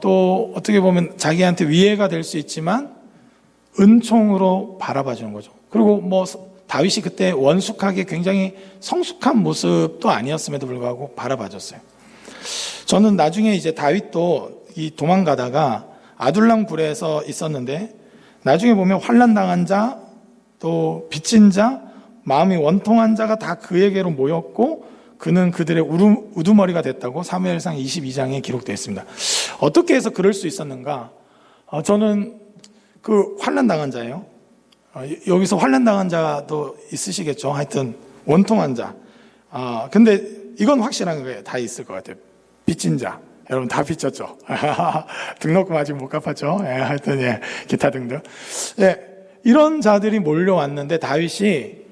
또 어떻게 보면 자기한테 위해가 될 수 있지만 은총으로 바라봐 주는 거죠. 그리고 다윗이 그때 원숙하게 굉장히 성숙한 모습도 아니었음에도 불구하고 바라봐 줬어요. 저는 나중에 이제 다윗도 도망가다가 아둘람 굴에서 있었는데 나중에 보면 환난당한 자, 또 빚진 자, 마음이 원통한 자가 다 그에게로 모였고 그는 그들의 우두머리가 됐다고 사무엘상 22장에 기록되어 있습니다. 어떻게 해서 그럴 수 있었는가? 저는 환난당한 자예요. 여기서 환난당한 자도 있으시겠죠. 하여튼 원통한 자. 근데 이건 확실한 거예요. 다 있을 것 같아요. 빚진 자. 여러분 다 빚졌죠. 등록금 아직 못 갚았죠. 하여튼 기타 등등. 이런 자들이 몰려왔는데 다윗이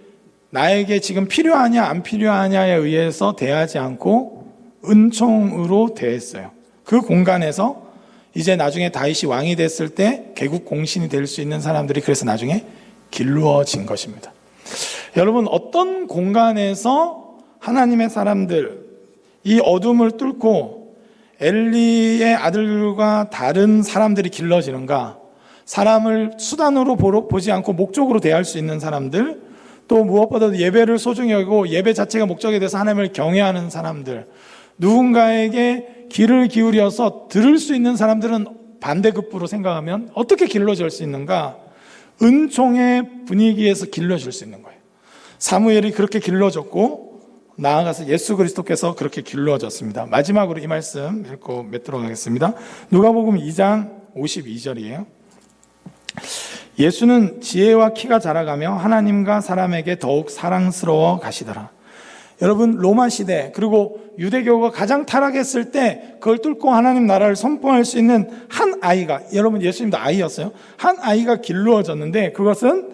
나에게 지금 필요하냐 안 필요하냐에 의해서 대하지 않고 은총으로 대했어요. 그 공간에서 이제 나중에 다윗이 왕이 됐을 때 개국 공신이 될 수 있는 사람들이 그래서 나중에 길러진 것입니다. 여러분, 어떤 공간에서 하나님의 사람들, 이 어둠을 뚫고 엘리의 아들과 다른 사람들이 길러지는가? 사람을 수단으로 보지 않고 목적으로 대할 수 있는 사람들, 또 무엇보다도 예배를 소중히 여기고 예배 자체가 목적에 대해서 하나님을 경외하는 사람들, 누군가에게 귀를 기울여서 들을 수 있는 사람들은 반대급부로 생각하면 어떻게 길러질 수 있는가? 은총의 분위기에서 길러질 수 있는 거예요. 사무엘이 그렇게 길러졌고 나아가서 예수 그리스도께서 그렇게 길러졌습니다. 마지막으로 이 말씀 읽고 맺도록 하겠습니다. 누가복음 2장 52절이에요. 예수는 지혜와 키가 자라가며 하나님과 사람에게 더욱 사랑스러워 가시더라. 여러분, 로마 시대 그리고 유대교가 가장 타락했을 때 그걸 뚫고 하나님 나라를 선포할 수 있는 한 아이가, 여러분 예수님도 아이였어요. 한 아이가 길러졌는데 그것은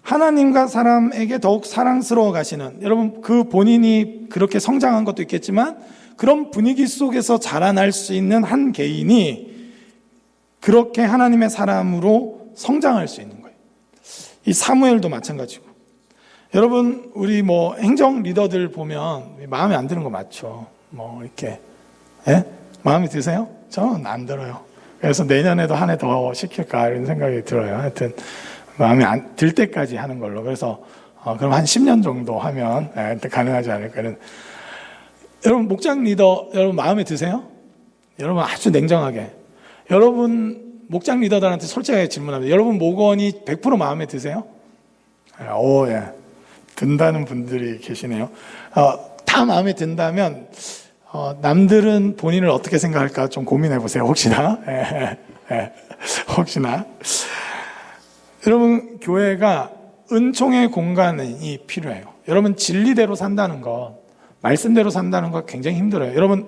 하나님과 사람에게 더욱 사랑스러워 가시는, 여러분 그 본인이 그렇게 성장한 것도 있겠지만 그런 분위기 속에서 자라날 수 있는 한 개인이 그렇게 하나님의 사람으로 성장할 수 있는 거예요. 이 사무엘도 마찬가지고. 여러분, 우리 행정 리더들 보면 마음에 안 드는 거 맞죠? 이렇게. 예? 마음에 드세요? 저는 안 들어요. 그래서 내년에도 한 해 더 시킬까 이런 생각이 들어요. 하여튼 마음에 안 들 때까지 하는 걸로. 그래서 그럼 한 10년 정도 하면 가능하지 않을까. 여러분, 목장 리더 여러분 마음에 드세요? 여러분 아주 냉정하게. 여러분 목장 리더들한테 솔직하게 질문합니다. 여러분 목원이 100% 마음에 드세요? 예. 든다는 분들이 계시네요. 다 마음에 든다면 남들은 본인을 어떻게 생각할까 좀 고민해 보세요. 혹시나. 혹시나. 여러분, 교회가 은총의 공간이 필요해요. 여러분, 진리대로 산다는 것, 말씀대로 산다는 것 굉장히 힘들어요. 여러분,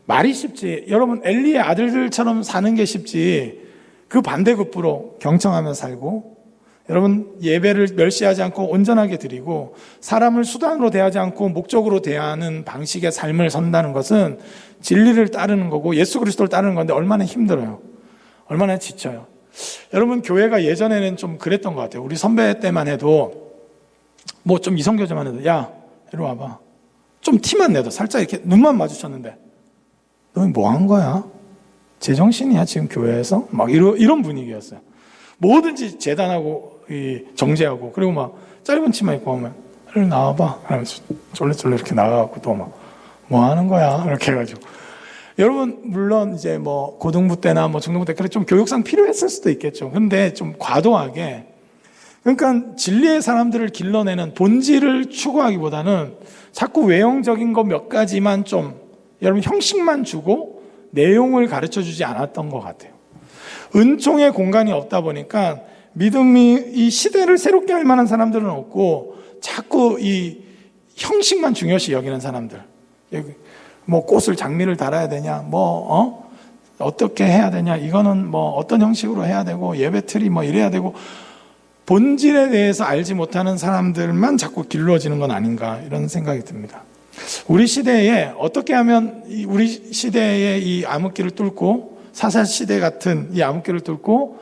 말이 쉽지. 여러분, 엘리의 아들들처럼 사는 게 쉽지. 그 반대급부로 경청하며 살고, 여러분 예배를 멸시하지 않고 온전하게 드리고 사람을 수단으로 대하지 않고 목적으로 대하는 방식의 삶을 선다는 것은 진리를 따르는 거고 예수 그리스도를 따르는 건데 얼마나 힘들어요. 얼마나 지쳐요. 여러분, 교회가 예전에는 좀 그랬던 것 같아요. 우리 선배 때만 해도 좀 이성교제만 해도 야 이리 와봐. 좀 티만 내도 살짝 이렇게 눈만 마주쳤는데 너 뭐 한 거야? 제정신이야 지금 교회에서? 막 이런 분위기였어요. 뭐든지 재단하고 정제하고, 그리고 짧은 치마 입고 오면 이리 나와봐 하면서 쫄래쫄래 이렇게 나가갖고 또 뭐 하는 거야 이렇게 해가지고. 여러분, 물론 이제 고등부 때나 중등부 때 그래 좀 교육상 필요했을 수도 있겠죠. 근데 좀 과도하게, 그러니까 진리의 사람들을 길러내는 본질을 추구하기보다는 자꾸 외형적인 거 몇 가지만 좀 여러분 형식만 주고 내용을 가르쳐 주지 않았던 것 같아요. 은총의 공간이 없다 보니까 믿음이 이 시대를 새롭게 할 만한 사람들은 없고 자꾸 이 형식만 중요시 여기는 사람들. 꽃을 장미를 달아야 되냐, 어떻게 해야 되냐, 이거는 어떤 형식으로 해야 되고 예배 틀이 이래야 되고 본질에 대해서 알지 못하는 사람들만 자꾸 길러지는 건 아닌가 이런 생각이 듭니다. 우리 시대에 어떻게 하면 우리 시대의 이 암흑기를 뚫고 사사시대 같은 이 암흑기를 뚫고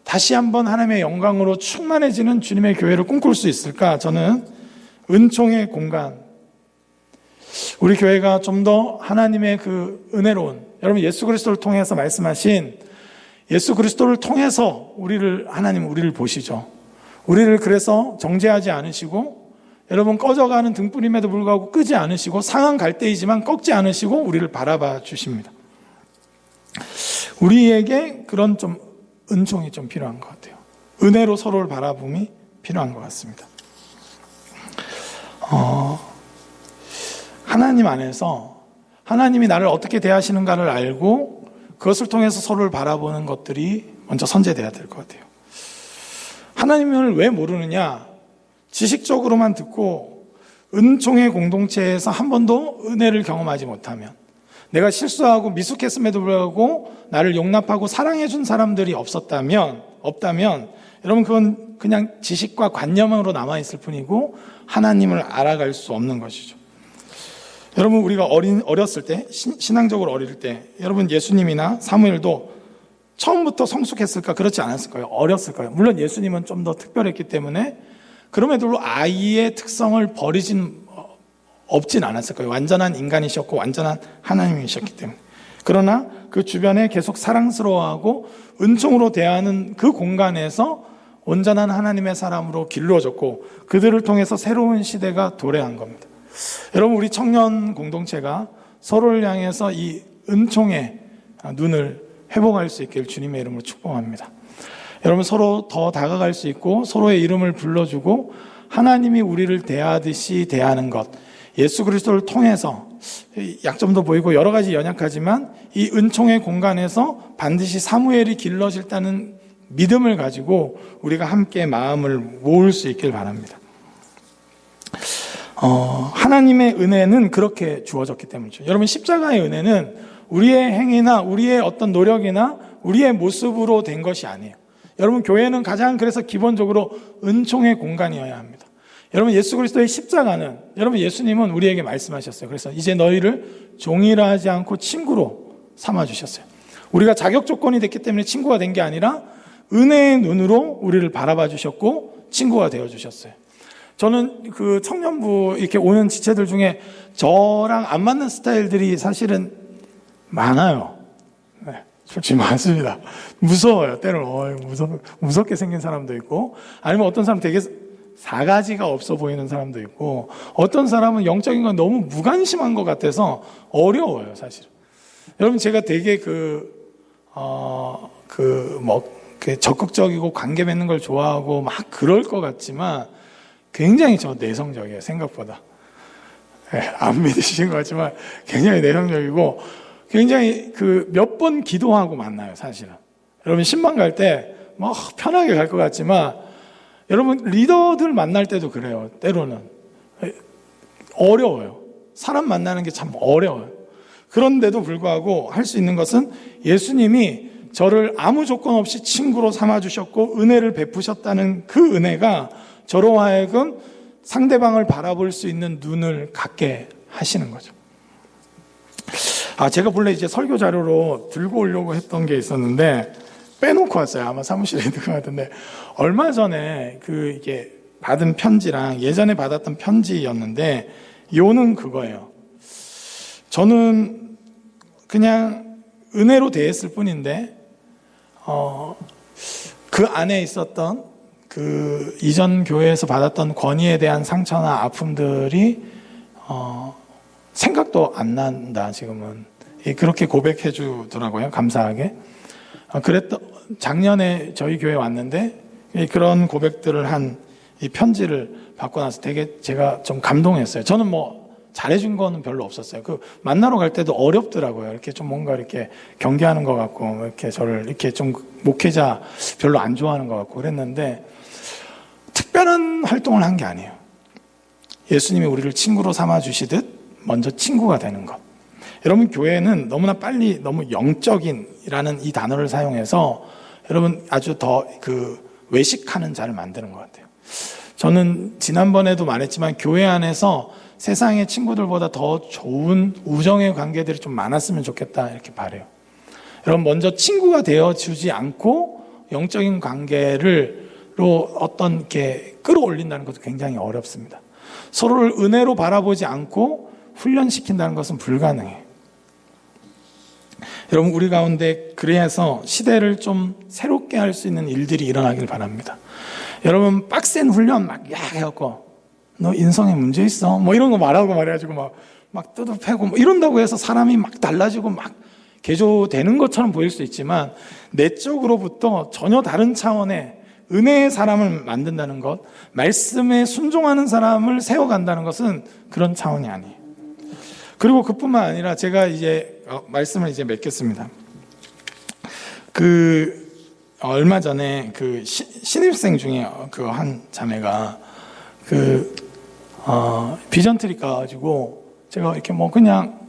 다시 한번 하나님의 영광으로 충만해지는 주님의 교회를 꿈꿀 수 있을까? 저는 은총의 공간, 우리 교회가 좀 더 하나님의 그 은혜로운, 여러분 예수 그리스도를 통해서 말씀하신 예수 그리스도를 통해서 하나님 우리를 보시죠. 우리를 그래서 정죄하지 않으시고, 여러분 꺼져가는 등불임에도 불구하고 끄지 않으시고, 상한 갈대이지만 꺾지 않으시고 우리를 바라봐 주십니다. 우리에게 그런 좀 은총이 좀 필요한 것 같아요. 은혜로 서로를 바라봄이 필요한 것 같습니다. 하나님 안에서 하나님이 나를 어떻게 대하시는가를 알고 그것을 통해서 서로를 바라보는 것들이 먼저 선제돼야 될 것 같아요. 하나님을 왜 모르느냐? 지식적으로만 듣고 은총의 공동체에서 한 번도 은혜를 경험하지 못하면, 내가 실수하고 미숙했음에도 불구하고 나를 용납하고 사랑해준 사람들이 없다면 여러분 그건 그냥 지식과 관념으로 남아있을 뿐이고 하나님을 알아갈 수 없는 것이죠. 여러분, 우리가 어렸을 때, 신앙적으로 어릴 때, 여러분 예수님이나 사무엘도 처음부터 성숙했을까? 그렇지 않았을 거예요. 어렸을 거예요. 물론 예수님은 좀 더 특별했기 때문에 그럼에도 아이의 특성을 없진 않았을 거예요. 완전한 인간이셨고 완전한 하나님이셨기 때문에. 그러나 그 주변에 계속 사랑스러워하고 은총으로 대하는 그 공간에서 온전한 하나님의 사람으로 길러졌고 그들을 통해서 새로운 시대가 도래한 겁니다. 여러분, 우리 청년 공동체가 서로를 향해서 이 은총의 눈을 회복할 수 있길 주님의 이름으로 축복합니다. 여러분, 서로 더 다가갈 수 있고 서로의 이름을 불러주고 하나님이 우리를 대하듯이 대하는 것, 예수 그리스도를 통해서 약점도 보이고 여러 가지 연약하지만 이 은총의 공간에서 반드시 사무엘이 길러질다는 믿음을 가지고 우리가 함께 마음을 모을 수 있길 바랍니다. 하나님의 은혜는 그렇게 주어졌기 때문이죠. 여러분, 십자가의 은혜는 우리의 행위나 우리의 어떤 노력이나 우리의 모습으로 된 것이 아니에요. 여러분, 교회는 가장 그래서 기본적으로 은총의 공간이어야 합니다. 여러분, 예수 그리스도의 십자가는, 여러분, 예수님은 우리에게 말씀하셨어요. 그래서 이제 너희를 종이라 하지 않고 친구로 삼아주셨어요. 우리가 자격 조건이 됐기 때문에 친구가 된 게 아니라 은혜의 눈으로 우리를 바라봐 주셨고 친구가 되어 주셨어요. 저는 그 청년부 이렇게 오는 지체들 중에 저랑 안 맞는 스타일들이 사실은 많아요. 네, 솔직히 많습니다. 무서워요. 때로는 무섭게 생긴 사람도 있고, 아니면 어떤 사람 되게 사가지가 없어 보이는 사람도 있고, 어떤 사람은 영적인 건 너무 무관심한 것 같아서 어려워요, 사실. 여러분, 제가 되게 적극적이고 관계 맺는 걸 좋아하고 막 그럴 것 같지만 굉장히 저 내성적이에요, 생각보다. 네, 안 믿으시는 것 같지만 굉장히 내성적이고 굉장히 몇 번 기도하고 만나요, 사실은. 여러분, 신방 갈 때 막 편하게 갈 것 같지만 여러분, 리더들 만날 때도 그래요. 때로는 어려워요. 사람 만나는 게 참 어려워요. 그런데도 불구하고 할 수 있는 것은 예수님이 저를 아무 조건 없이 친구로 삼아주셨고 은혜를 베푸셨다는 그 은혜가 저로 하여금 상대방을 바라볼 수 있는 눈을 갖게 하시는 거죠. 제가 본래 이제 설교 자료로 들고 오려고 했던 게 있었는데 빼놓고 왔어요. 아마 사무실에 있는 것 같은데, 얼마 전에 이게 받은 편지랑 예전에 받았던 편지였는데 요는 그거예요. 저는 그냥 은혜로 대했을 뿐인데 그 안에 있었던 그 이전 교회에서 받았던 권위에 대한 상처나 아픔들이 생각도 안 난다, 지금은. 그렇게 고백해 주더라고요, 감사하게. 작년에 저희 교회 왔는데 그런 고백들을 한 이 편지를 받고 나서 되게 제가 좀 감동했어요. 저는 뭐 잘해준 거는 별로 없었어요. 만나러 갈 때도 어렵더라고요. 이렇게 좀 뭔가 이렇게 경계하는 것 같고, 이렇게 저를 이렇게 좀 목회자 별로 안 좋아하는 것 같고 그랬는데, 특별한 활동을 한 게 아니에요. 예수님이 우리를 친구로 삼아주시듯 먼저 친구가 되는 것. 여러분, 교회는 너무나 빨리 너무 영적인이라는 이 단어를 사용해서 여러분 아주 더 외식하는 자를 만드는 것 같아요. 저는 지난번에도 말했지만 교회 안에서 세상의 친구들보다 더 좋은 우정의 관계들이 좀 많았으면 좋겠다, 이렇게 바라요. 여러분, 먼저 친구가 되어주지 않고 영적인 관계로 어떤 이렇게 끌어올린다는 것도 굉장히 어렵습니다. 서로를 은혜로 바라보지 않고 훈련시킨다는 것은 불가능해요. 여러분, 우리 가운데 그래서 시대를 좀 새롭게 할 수 있는 일들이 일어나길 바랍니다. 여러분, 빡센 훈련 막 해갖고 너 인성에 문제 있어? 뭐 이런 거 말하고 말해가지고 막 뜯어패고 뭐 이런다고 해서 사람이 막 달라지고 막 개조되는 것처럼 보일 수 있지만 내적으로부터 전혀 다른 차원의 은혜의 사람을 만든다는 것, 말씀에 순종하는 사람을 세워간다는 것은 그런 차원이 아니에요. 그리고 그뿐만 아니라 제가 이제 말씀을 이제 맺겠습니다. 얼마 전에 신입생 중에 한 자매가 비전 트립 가가지고 제가 이렇게 뭐 그냥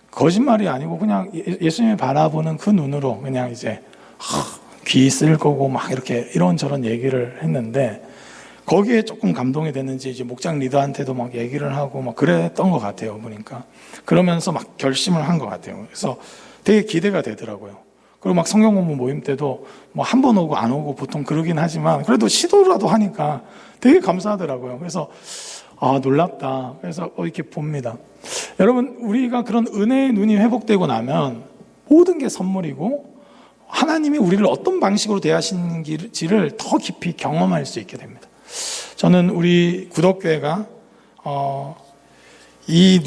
거짓말이 아니고 그냥 예수님을 바라보는 그 눈으로 그냥 이제 귀 쓸 거고 막 이렇게 이런저런 얘기를 했는데, 거기에 조금 감동이 됐는지 이제 목장 리더한테도 막 얘기를 하고 막 그랬던 것 같아요, 보니까. 그러면서 막 결심을 한 것 같아요. 그래서 되게 기대가 되더라고요. 그리고 막 성경 공부 모임 때도 뭐 한 번 오고 안 오고 보통 그러긴 하지만 그래도 시도라도 하니까 되게 감사하더라고요. 그래서 놀랍다. 그래서 이렇게 봅니다. 여러분, 우리가 그런 은혜의 눈이 회복되고 나면 모든 게 선물이고 하나님이 우리를 어떤 방식으로 대하시는지를 더 깊이 경험할 수 있게 됩니다. 저는 우리 구덕교회가 이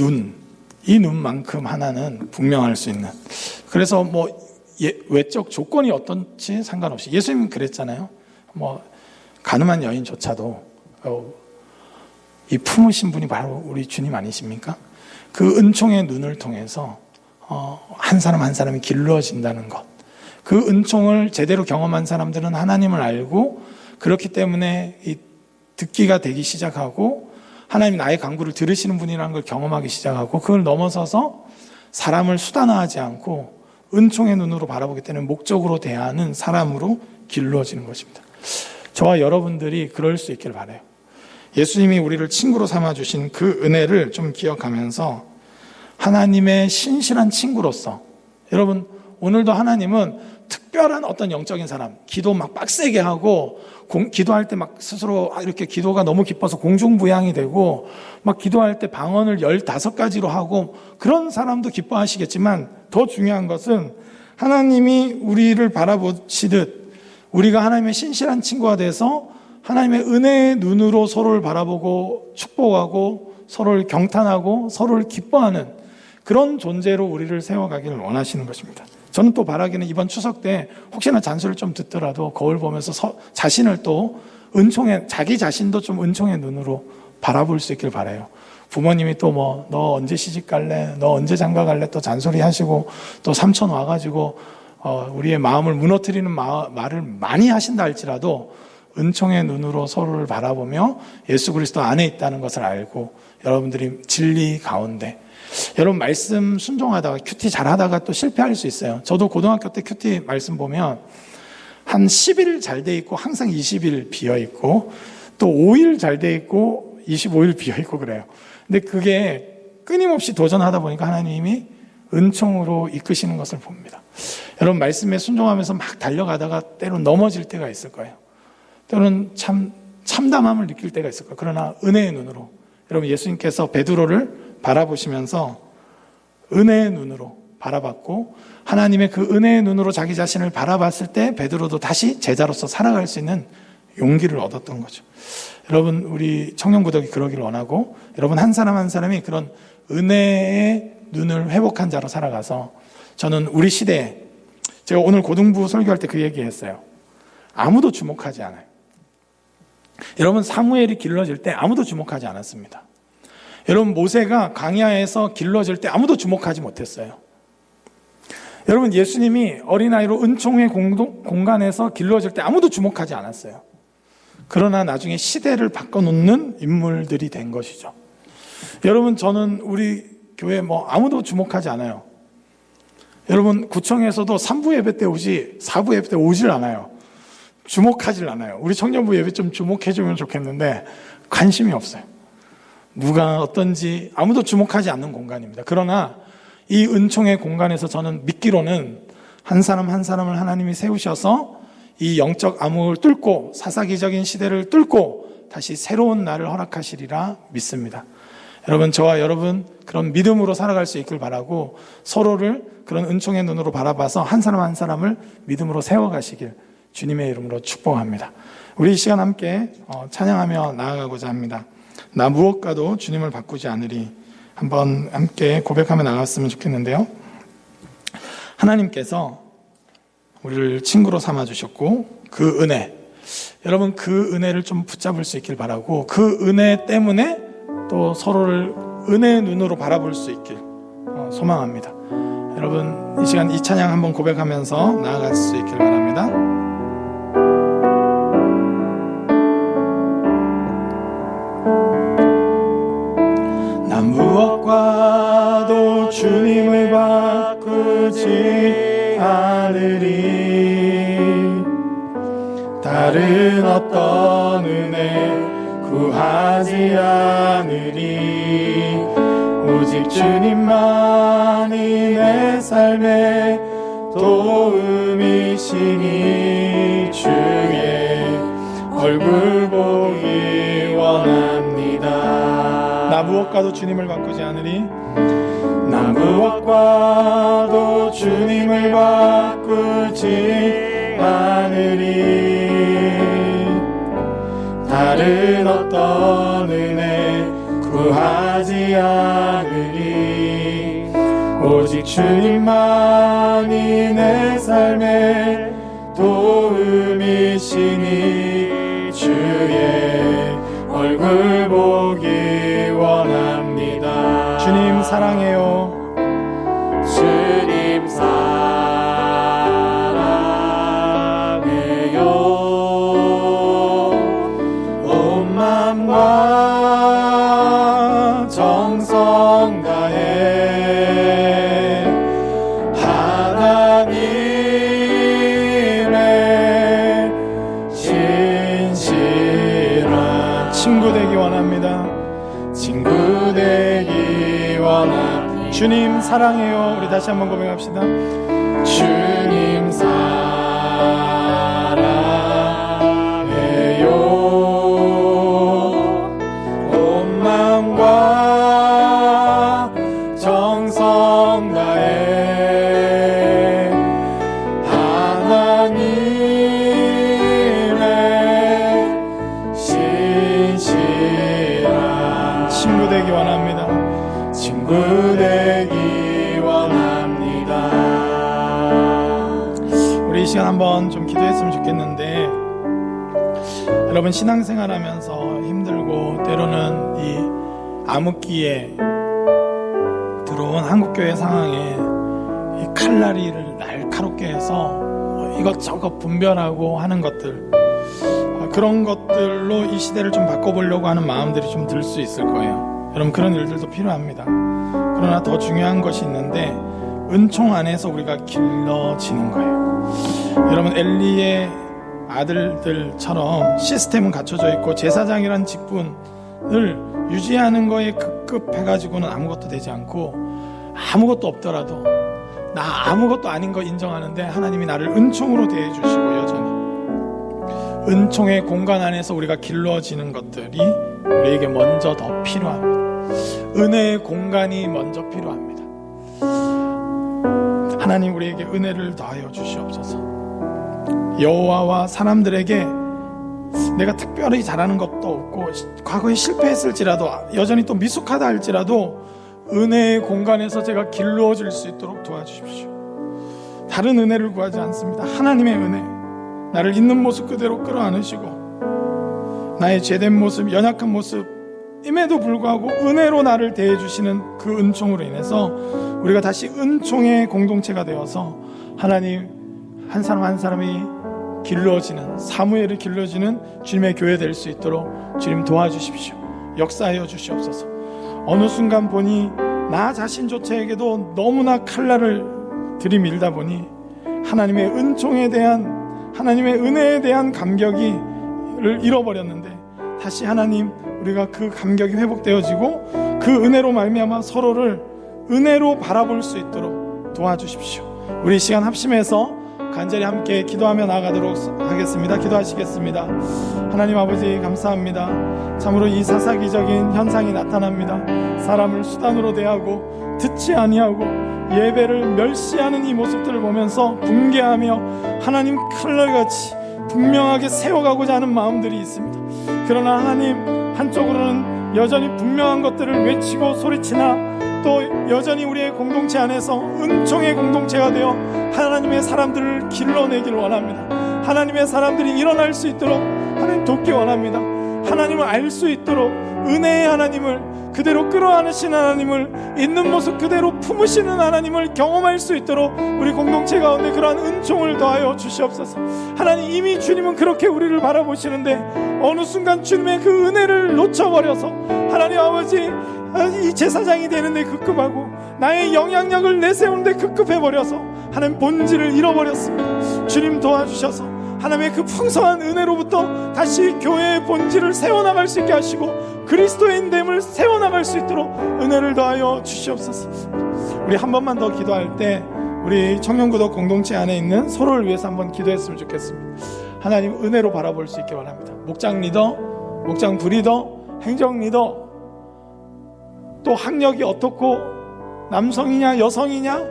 눈만큼 하나는 분명할 수 있는, 그래서 뭐 외적 조건이 어떤지 상관없이 예수님은 그랬잖아요. 뭐 가늠한 여인조차도 이 품으신 분이 바로 우리 주님 아니십니까? 그 은총의 눈을 통해서 한 사람 한 사람이 길러진다는 것, 그 은총을 제대로 경험한 사람들은 하나님을 알고 그렇기 때문에 이 듣기가 되기 시작하고 하나님 나의 간구를 들으시는 분이라는 걸 경험하기 시작하고 그걸 넘어서서 사람을 수단화하지 않고 은총의 눈으로 바라보기 때문에 목적으로 대하는 사람으로 길러지는 것입니다. 저와 여러분들이 그럴 수 있길 바라요. 예수님이 우리를 친구로 삼아주신 그 은혜를 좀 기억하면서 하나님의 신실한 친구로서, 여러분 오늘도 하나님은 특별한 어떤 영적인 사람, 기도 막 빡세게 하고 기도할 때 막 스스로 이렇게 기도가 너무 깊어서 공중부양이 되고 막 기도할 때 방언을 15가지로 하고 그런 사람도 기뻐하시겠지만 더 중요한 것은 하나님이 우리를 바라보시듯 우리가 하나님의 신실한 친구가 돼서 하나님의 은혜의 눈으로 서로를 바라보고 축복하고 서로를 경탄하고 서로를 기뻐하는 그런 존재로 우리를 세워가기를 원하시는 것입니다. 저는 또 바라기는 이번 추석 때 혹시나 잔소리를 좀 듣더라도 거울 보면서 자신을 또 자기 자신도 좀 은총의 눈으로 바라볼 수 있길 바라요. 부모님이 또 너 언제 시집 갈래? 너 언제 장가 갈래? 또 잔소리 하시고 또 삼촌 와가지고 우리의 마음을 무너뜨리는 말을 많이 하신다 할지라도 은총의 눈으로 서로를 바라보며 예수 그리스도 안에 있다는 것을 알고 여러분들이 진리 가운데, 여러분 말씀 순종하다가 큐티 잘하다가 또 실패할 수 있어요. 저도 고등학교 때 큐티 말씀 보면 한 10일 잘 돼 있고 항상 20일 비어 있고 또 5일 잘 돼 있고 25일 비어 있고 그래요. 근데 그게 끊임없이 도전하다 보니까 하나님이 은총으로 이끄시는 것을 봅니다. 여러분 말씀에 순종하면서 막 달려가다가 때로는 넘어질 때가 있을 거예요. 때로는 참담함을 느낄 때가 있을 거예요. 그러나 은혜의 눈으로, 여러분 예수님께서 베드로를 바라보시면서 은혜의 눈으로 바라봤고 하나님의 그 은혜의 눈으로 자기 자신을 바라봤을 때 베드로도 다시 제자로서 살아갈 수 있는 용기를 얻었던 거죠. 여러분 우리 청년구덕이 그러기를 원하고 여러분 한 사람 한 사람이 그런 은혜의 눈을 회복한 자로 살아가서, 저는 우리 시대에, 제가 오늘 고등부 설교할 때 그 얘기했어요. 아무도 주목하지 않아요. 여러분 사무엘이 길러질 때 아무도 주목하지 않았습니다. 여러분 모세가 광야에서 길러질 때 아무도 주목하지 못했어요. 여러분 예수님이 어린아이로 은총의 공간에서 길러질 때 아무도 주목하지 않았어요. 그러나 나중에 시대를 바꿔놓는 인물들이 된 것이죠. 여러분 저는 우리 교회 아무도 주목하지 않아요. 여러분 구청에서도 3부 예배 때 오지 4부 예배 때 오질 않아요. 주목하질 않아요. 우리 청년부 예배 좀 주목해주면 좋겠는데 관심이 없어요. 누가 어떤지 아무도 주목하지 않는 공간입니다. 그러나 이 은총의 공간에서 저는 믿기로는 한 사람 한 사람을 하나님이 세우셔서 이 영적 암흑을 뚫고 사사기적인 시대를 뚫고 다시 새로운 날을 허락하시리라 믿습니다. 여러분 저와 여러분 그런 믿음으로 살아갈 수 있길 바라고 서로를 그런 은총의 눈으로 바라봐서 한 사람 한 사람을 믿음으로 세워가시길 주님의 이름으로 축복합니다. 우리 이 시간 함께 찬양하며 나아가고자 합니다. 나 무엇과도 주님을 바꾸지 않으리. 한번 함께 고백하며 나갔으면 좋겠는데요. 하나님께서 우리를 친구로 삼아주셨고 그 은혜, 여러분 그 은혜를 좀 붙잡을 수 있길 바라고 그 은혜 때문에 또 서로를 은혜의 눈으로 바라볼 수 있길 소망합니다. 여러분 이 시간 이 찬양 한번 고백하면서 나아갈 수 있길 바랍니다. 난 무엇과도 주님을 바꾸지 않으리. 다른 어떤 은혜 구하지 않으리. 오직 주님만이 내 삶의 도움이시니 주의 얼굴 보기 원합니다. 나 무엇과도 주님을 바꾸지 않으리. 나 무엇과도 주님을 바꾸지 않으리. 다른 어떤 은혜 구하지 않으리. 오직 주님만이 내 삶의 도움이시니 주의 얼굴 보기 원합니다. 주님 사랑해요. 주님 사랑해요. 온 마음과 정성 다해 하나님의 신실한 친구 되기 원합니다. 친구 되기 원합니다. 주님 사랑해요. 우리 다시 한번 고백합시다. 주님 사랑해요. 온 마음과 정성 다해 하나님의 신실한 친구 되기 원합니다. 친구 되기 원합니다. 우리 이 시간 한번 좀 기도했으면 좋겠는데, 여러분 신앙생활 하면서 힘들고 때로는 이 암흑기에 들어온 한국교회 상황에 이 칼날이를 날카롭게 해서 이것저것 분별하고 하는 것들, 그런 것들로 이 시대를 좀 바꿔보려고 하는 마음들이 좀 들 수 있을 거예요. 여러분 그런 일들도 필요합니다. 그러나 더 중요한 것이 있는데, 은총 안에서 우리가 길러지는 거예요. 여러분 엘리의 아들들처럼 시스템은 갖춰져 있고 제사장이란 직분을 유지하는 거에 급급해가지고는 아무것도 되지 않고, 아무것도 없더라도 나 아무것도 아닌 거 인정하는데 하나님이 나를 은총으로 대해주시고, 여전히 은총의 공간 안에서 우리가 길러지는 것들이 우리에게 먼저 더 필요합니다. 은혜의 공간이 먼저 필요합니다. 하나님 우리에게 은혜를 더하여 주시옵소서. 여호와와 사람들에게 내가 특별히 잘하는 것도 없고 과거에 실패했을지라도 여전히 또 미숙하다 할지라도 은혜의 공간에서 제가 길러질 수 있도록 도와주십시오. 다른 은혜를 구하지 않습니다. 하나님의 은혜, 나를 있는 모습 그대로 끌어안으시고 나의 죄된 모습, 연약한 모습임에도 불구하고 은혜로 나를 대해주시는 그 은총으로 인해서 우리가 다시 은총의 공동체가 되어서 하나님 한 사람 한 사람이 길러지는, 사무엘을 길러지는 주님의 교회 될 수 있도록 주님 도와주십시오. 역사하여 주시옵소서. 어느 순간 보니 나 자신조차에게도 너무나 칼날을 들이밀다 보니 하나님의 은총에 대한, 하나님의 은혜에 대한 감격을 잃어버렸는데, 다시 하나님 우리가 그 감격이 회복되어지고 그 은혜로 말미암아 서로를 은혜로 바라볼 수 있도록 도와주십시오. 우리 시간 합심해서 간절히 함께 기도하며 나아가도록 하겠습니다. 기도하시겠습니다. 하나님 아버지 감사합니다. 참으로 이 사사기적인 현상이 나타납니다. 사람을 수단으로 대하고 듣지 아니하고 예배를 멸시하는 이 모습들을 보면서 붕괴하며 하나님 칼날같이 분명하게 세워가고자 하는 마음들이 있습니다. 그러나 하나님 한쪽으로는 여전히 분명한 것들을 외치고 소리치나 또 여전히 우리의 공동체 안에서 은총의 공동체가 되어 하나님의 사람들을 길러내길 원합니다. 하나님의 사람들이 일어날 수 있도록 하나님 돕기 원합니다. 하나님을 알 수 있도록 은혜의 하나님을 그대로 끌어안으신 하나님을 있는 모습 그대로 품으시는 하나님을 경험할 수 있도록 우리 공동체 가운데 그러한 은총을 더하여 주시옵소서. 하나님 이미 주님은 그렇게 우리를 바라보시는데 어느 순간 주님의 그 은혜를 놓쳐버려서 하나님 아버지 이 제사장이 되는데 급급하고 나의 영향력을 내세우는데 급급해버려서 하나님 본질을 잃어버렸습니다. 주님 도와주셔서 하나님의 그 풍성한 은혜로부터 다시 교회의 본질을 세워나갈 수 있게 하시고 그리스도인됨을 세워나갈 수 있도록 은혜를 더하여 주시옵소서. 우리 한 번만 더 기도할 때 우리 청년구독 공동체 안에 있는 서로를 위해서 한번 기도했으면 좋겠습니다. 하나님 은혜로 바라볼 수 있게 바랍니다. 목장 리더, 목장 부리더, 행정 리더, 또 학력이 어떻고 남성이냐 여성이냐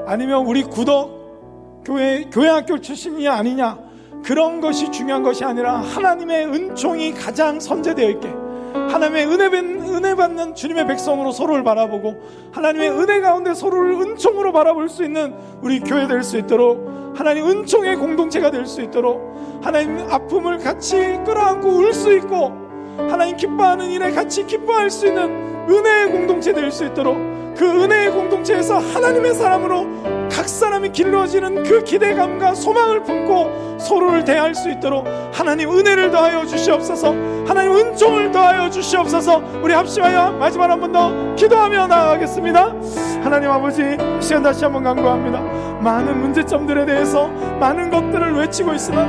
아니면 우리 구독 교회학교 출신이냐 아니냐, 그런 것이 중요한 것이 아니라 하나님의 은총이 가장 선재되어 있게, 하나님의 은혜 받는 주님의 백성으로 서로를 바라보고 하나님의 은혜 가운데 서로를 은총으로 바라볼 수 있는 우리 교회 될 수 있도록, 하나님 은총의 공동체가 될 수 있도록, 하나님 아픔을 같이 끌어안고 울 수 있고 하나님 기뻐하는 일에 같이 기뻐할 수 있는 은혜의 공동체 될 수 있도록, 그 은혜의 공동체에서 하나님의 사람으로 각 사람이 길러지는 그 기대감과 소망을 품고 서로를 대할 수 있도록 하나님 은혜를 더하여 주시옵소서. 하나님 은총을 더하여 주시옵소서. 우리 합심하여 마지막 한 번 더 기도하며 나아가겠습니다. 하나님 아버지, 이 시간 다시 한번 간구합니다. 많은 문제점들에 대해서 많은 것들을 외치고 있으나